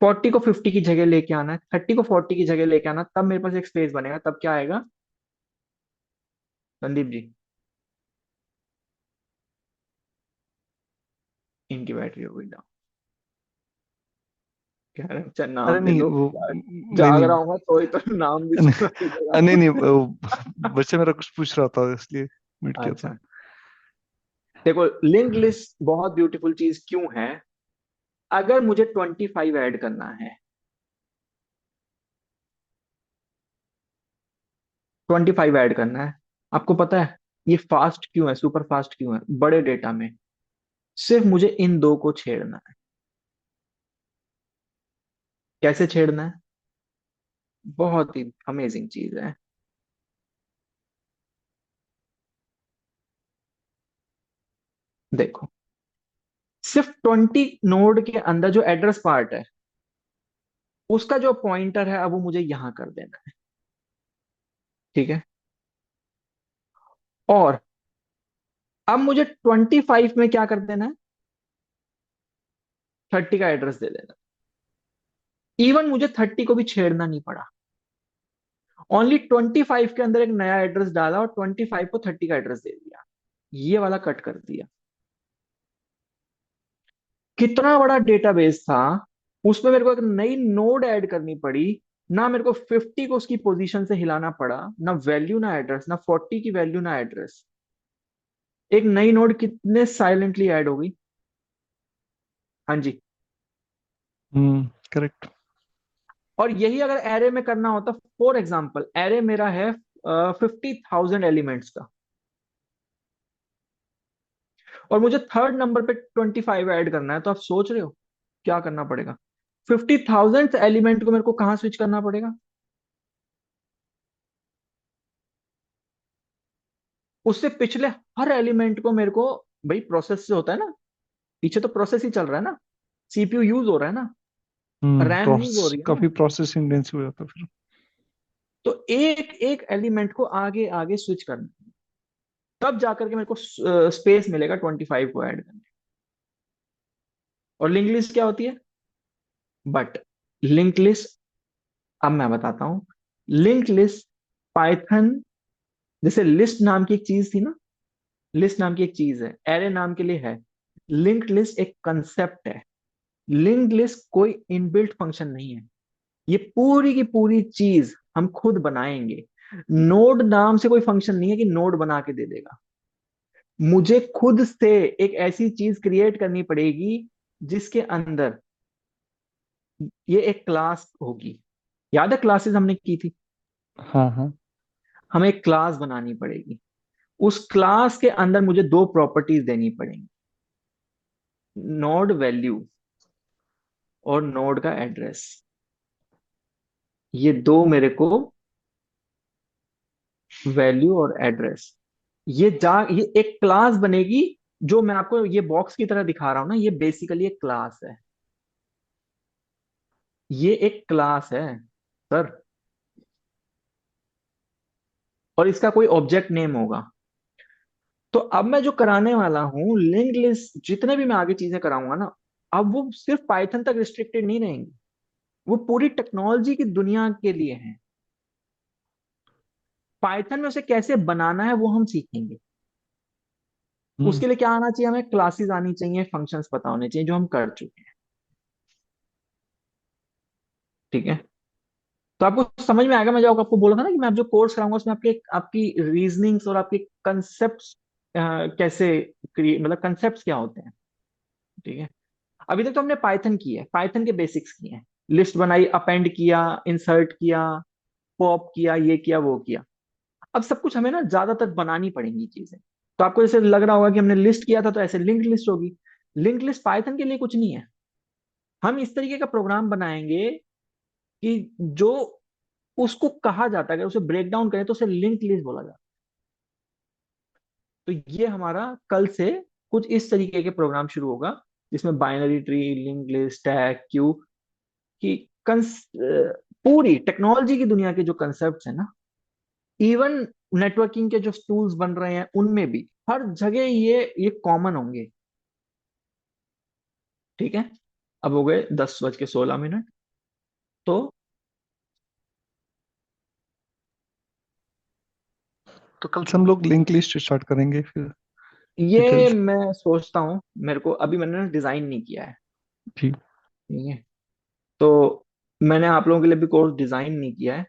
40 को 50 की जगह लेके आना है, 30 को 40 की जगह लेके आना, तब मेरे पास एक स्पेस बनेगा। तब क्या आएगा संदीप जी, इनकी बैटरी हो गई डाउन। कह रहे हैं, अच्छा अरे नाम ले नहीं लो वो, यार, नहीं जाग नहीं, रहा हूँ तो ही तो नाम भी सुना दीजिएगा। नहीं नहीं वो, बच्चे मेरा कुछ पूछ रहा था इसलिए म्यूट किया था। अच्छा, देखो, लिंक लिस्ट बहुत ब्यूटीफुल चीज क्यों है। अगर मुझे 25 ऐड करना है, 25 ऐड करना है, आपको पता है ये फास्ट क्यों है, सुपर फास्ट क्यों है बड़े डेटा में। सिर्फ मुझे इन दो को छेड़ना है। कैसे छेड़ना है, बहुत ही अमेजिंग चीज है। देखो, सिर्फ 20 नोड के अंदर जो एड्रेस पार्ट है, उसका जो पॉइंटर है, अब वो मुझे यहां कर देना है, ठीक है। और अब मुझे 25 में क्या कर देना है, 30 का एड्रेस दे देना। इवन मुझे 30 को भी छेड़ना नहीं पड़ा। ओनली 25 के अंदर एक नया एड्रेस डाला और 25 को 30 का एड्रेस दे दिया, ये वाला कट कर दिया। कितना बड़ा डेटाबेस था, उसमें मेरे को एक नई नोड ऐड करनी पड़ी। ना मेरे को 50 को उसकी पोजीशन से हिलाना पड़ा, ना वैल्यू ना एड्रेस, ना 40 की वैल्यू ना एड्रेस। एक नई नोड कितने साइलेंटली ऐड हो गई। हाँ जी। करेक्ट। और यही अगर एरे में करना होता, फॉर एग्जाम्पल एरे मेरा है 50,000 एलिमेंट्स का, और मुझे थर्ड नंबर पे 25 ऐड करना है, तो आप सोच रहे हो क्या करना पड़ेगा। 50,000 एलिमेंट को मेरे को कहाँ स्विच करना पड़ेगा, उससे पिछले हर एलिमेंट को मेरे को, भाई प्रोसेस से होता है ना, पीछे तो प्रोसेस ही चल रहा है ना, सीपीयू यूज हो रहा है ना, रैम यूज हो प्रोसेस, रही है काफी ना। प्रोसेसिंग इंटेंसिव हो जाता है फिर। तो एक एक एलिमेंट को आगे आगे स्विच करना, तब जाकर के मेरे को स्पेस मिलेगा 25 को ऐड करने। और लिंक लिस्ट क्या होती है, बट लिंक लिस्ट, अब मैं बताता हूं। लिंक लिस्ट पाइथन, जैसे लिस्ट नाम की एक चीज थी ना, लिस्ट नाम की एक चीज है, एरे नाम के लिए है। लिंक्ड लिस्ट एक कंसेप्ट है। लिंक्ड लिस्ट कोई इनबिल्ट फंक्शन नहीं है। ये पूरी की पूरी चीज हम खुद बनाएंगे। नोड नाम से कोई फंक्शन नहीं है कि नोड बना के दे देगा। मुझे खुद से एक ऐसी चीज क्रिएट करनी पड़ेगी जिसके अंदर ये एक क्लास होगी। याद है क्लासेस हमने की थी, हाँ हाँ। हमें एक क्लास बनानी पड़ेगी। उस क्लास के अंदर मुझे दो प्रॉपर्टीज देनी पड़ेंगी, नोड वैल्यू और नोड का एड्रेस। ये दो मेरे को, वैल्यू और एड्रेस, ये एक क्लास बनेगी। जो मैं आपको ये बॉक्स की तरह दिखा रहा हूं ना, ये बेसिकली एक क्लास है। ये एक क्लास है सर, और इसका कोई ऑब्जेक्ट नेम होगा। तो अब मैं जो कराने वाला हूँ लिंक लिस्ट, जितने भी मैं आगे चीजें कराऊंगा ना, अब वो सिर्फ पाइथन तक रिस्ट्रिक्टेड नहीं रहेंगी, वो पूरी टेक्नोलॉजी की दुनिया के लिए हैं। पाइथन में उसे कैसे बनाना है वो हम सीखेंगे। हम्म। उसके लिए क्या आना चाहिए, हमें क्लासेस आनी चाहिए, फंक्शंस पता होने चाहिए, जो हम कर चुके हैं। ठीक है, तो आपको समझ में आएगा। मैं जो आपको बोला था ना कि मैं आप जो कोर्स कराऊंगा उसमें आपके आपकी रीजनिंग्स और आपके कंसेप्ट कैसे क्रिएट, मतलब कंसेप्ट क्या होते हैं। ठीक है, अभी तक तो हमने पाइथन की है, पाइथन के बेसिक्स किए हैं, लिस्ट बनाई, अपेंड किया, इंसर्ट किया, पॉप किया, ये किया वो किया। अब सब कुछ हमें ना ज्यादातर बनानी पड़ेंगी चीजें। तो आपको जैसे लग रहा होगा कि हमने लिस्ट किया था तो ऐसे लिंक्ड लिस्ट होगी। लिंक्ड लिस्ट पाइथन के लिए कुछ नहीं है। हम इस तरीके का प्रोग्राम बनाएंगे कि जो उसको कहा जाता है, अगर उसे ब्रेक डाउन करें तो उसे लिंक्ड लिस्ट बोला जाता है। तो ये हमारा कल से कुछ इस तरीके के प्रोग्राम शुरू होगा, जिसमें binary tree, linked list, stack, Q की पूरी टेक्नोलॉजी की दुनिया के जो कंसेप्ट है ना, इवन नेटवर्किंग के जो टूल्स बन रहे हैं उनमें भी हर जगह ये कॉमन होंगे। ठीक है, अब हो गए 10:16। तो तो कल से हम लोग लिंक लिस्ट स्टार्ट करेंगे फिर ये डिटेल्स। मैं सोचता हूँ, मेरे को अभी मैंने डिजाइन नहीं किया है। जी। ठीक है, तो मैंने आप लोगों के लिए भी कोर्स डिजाइन नहीं किया है।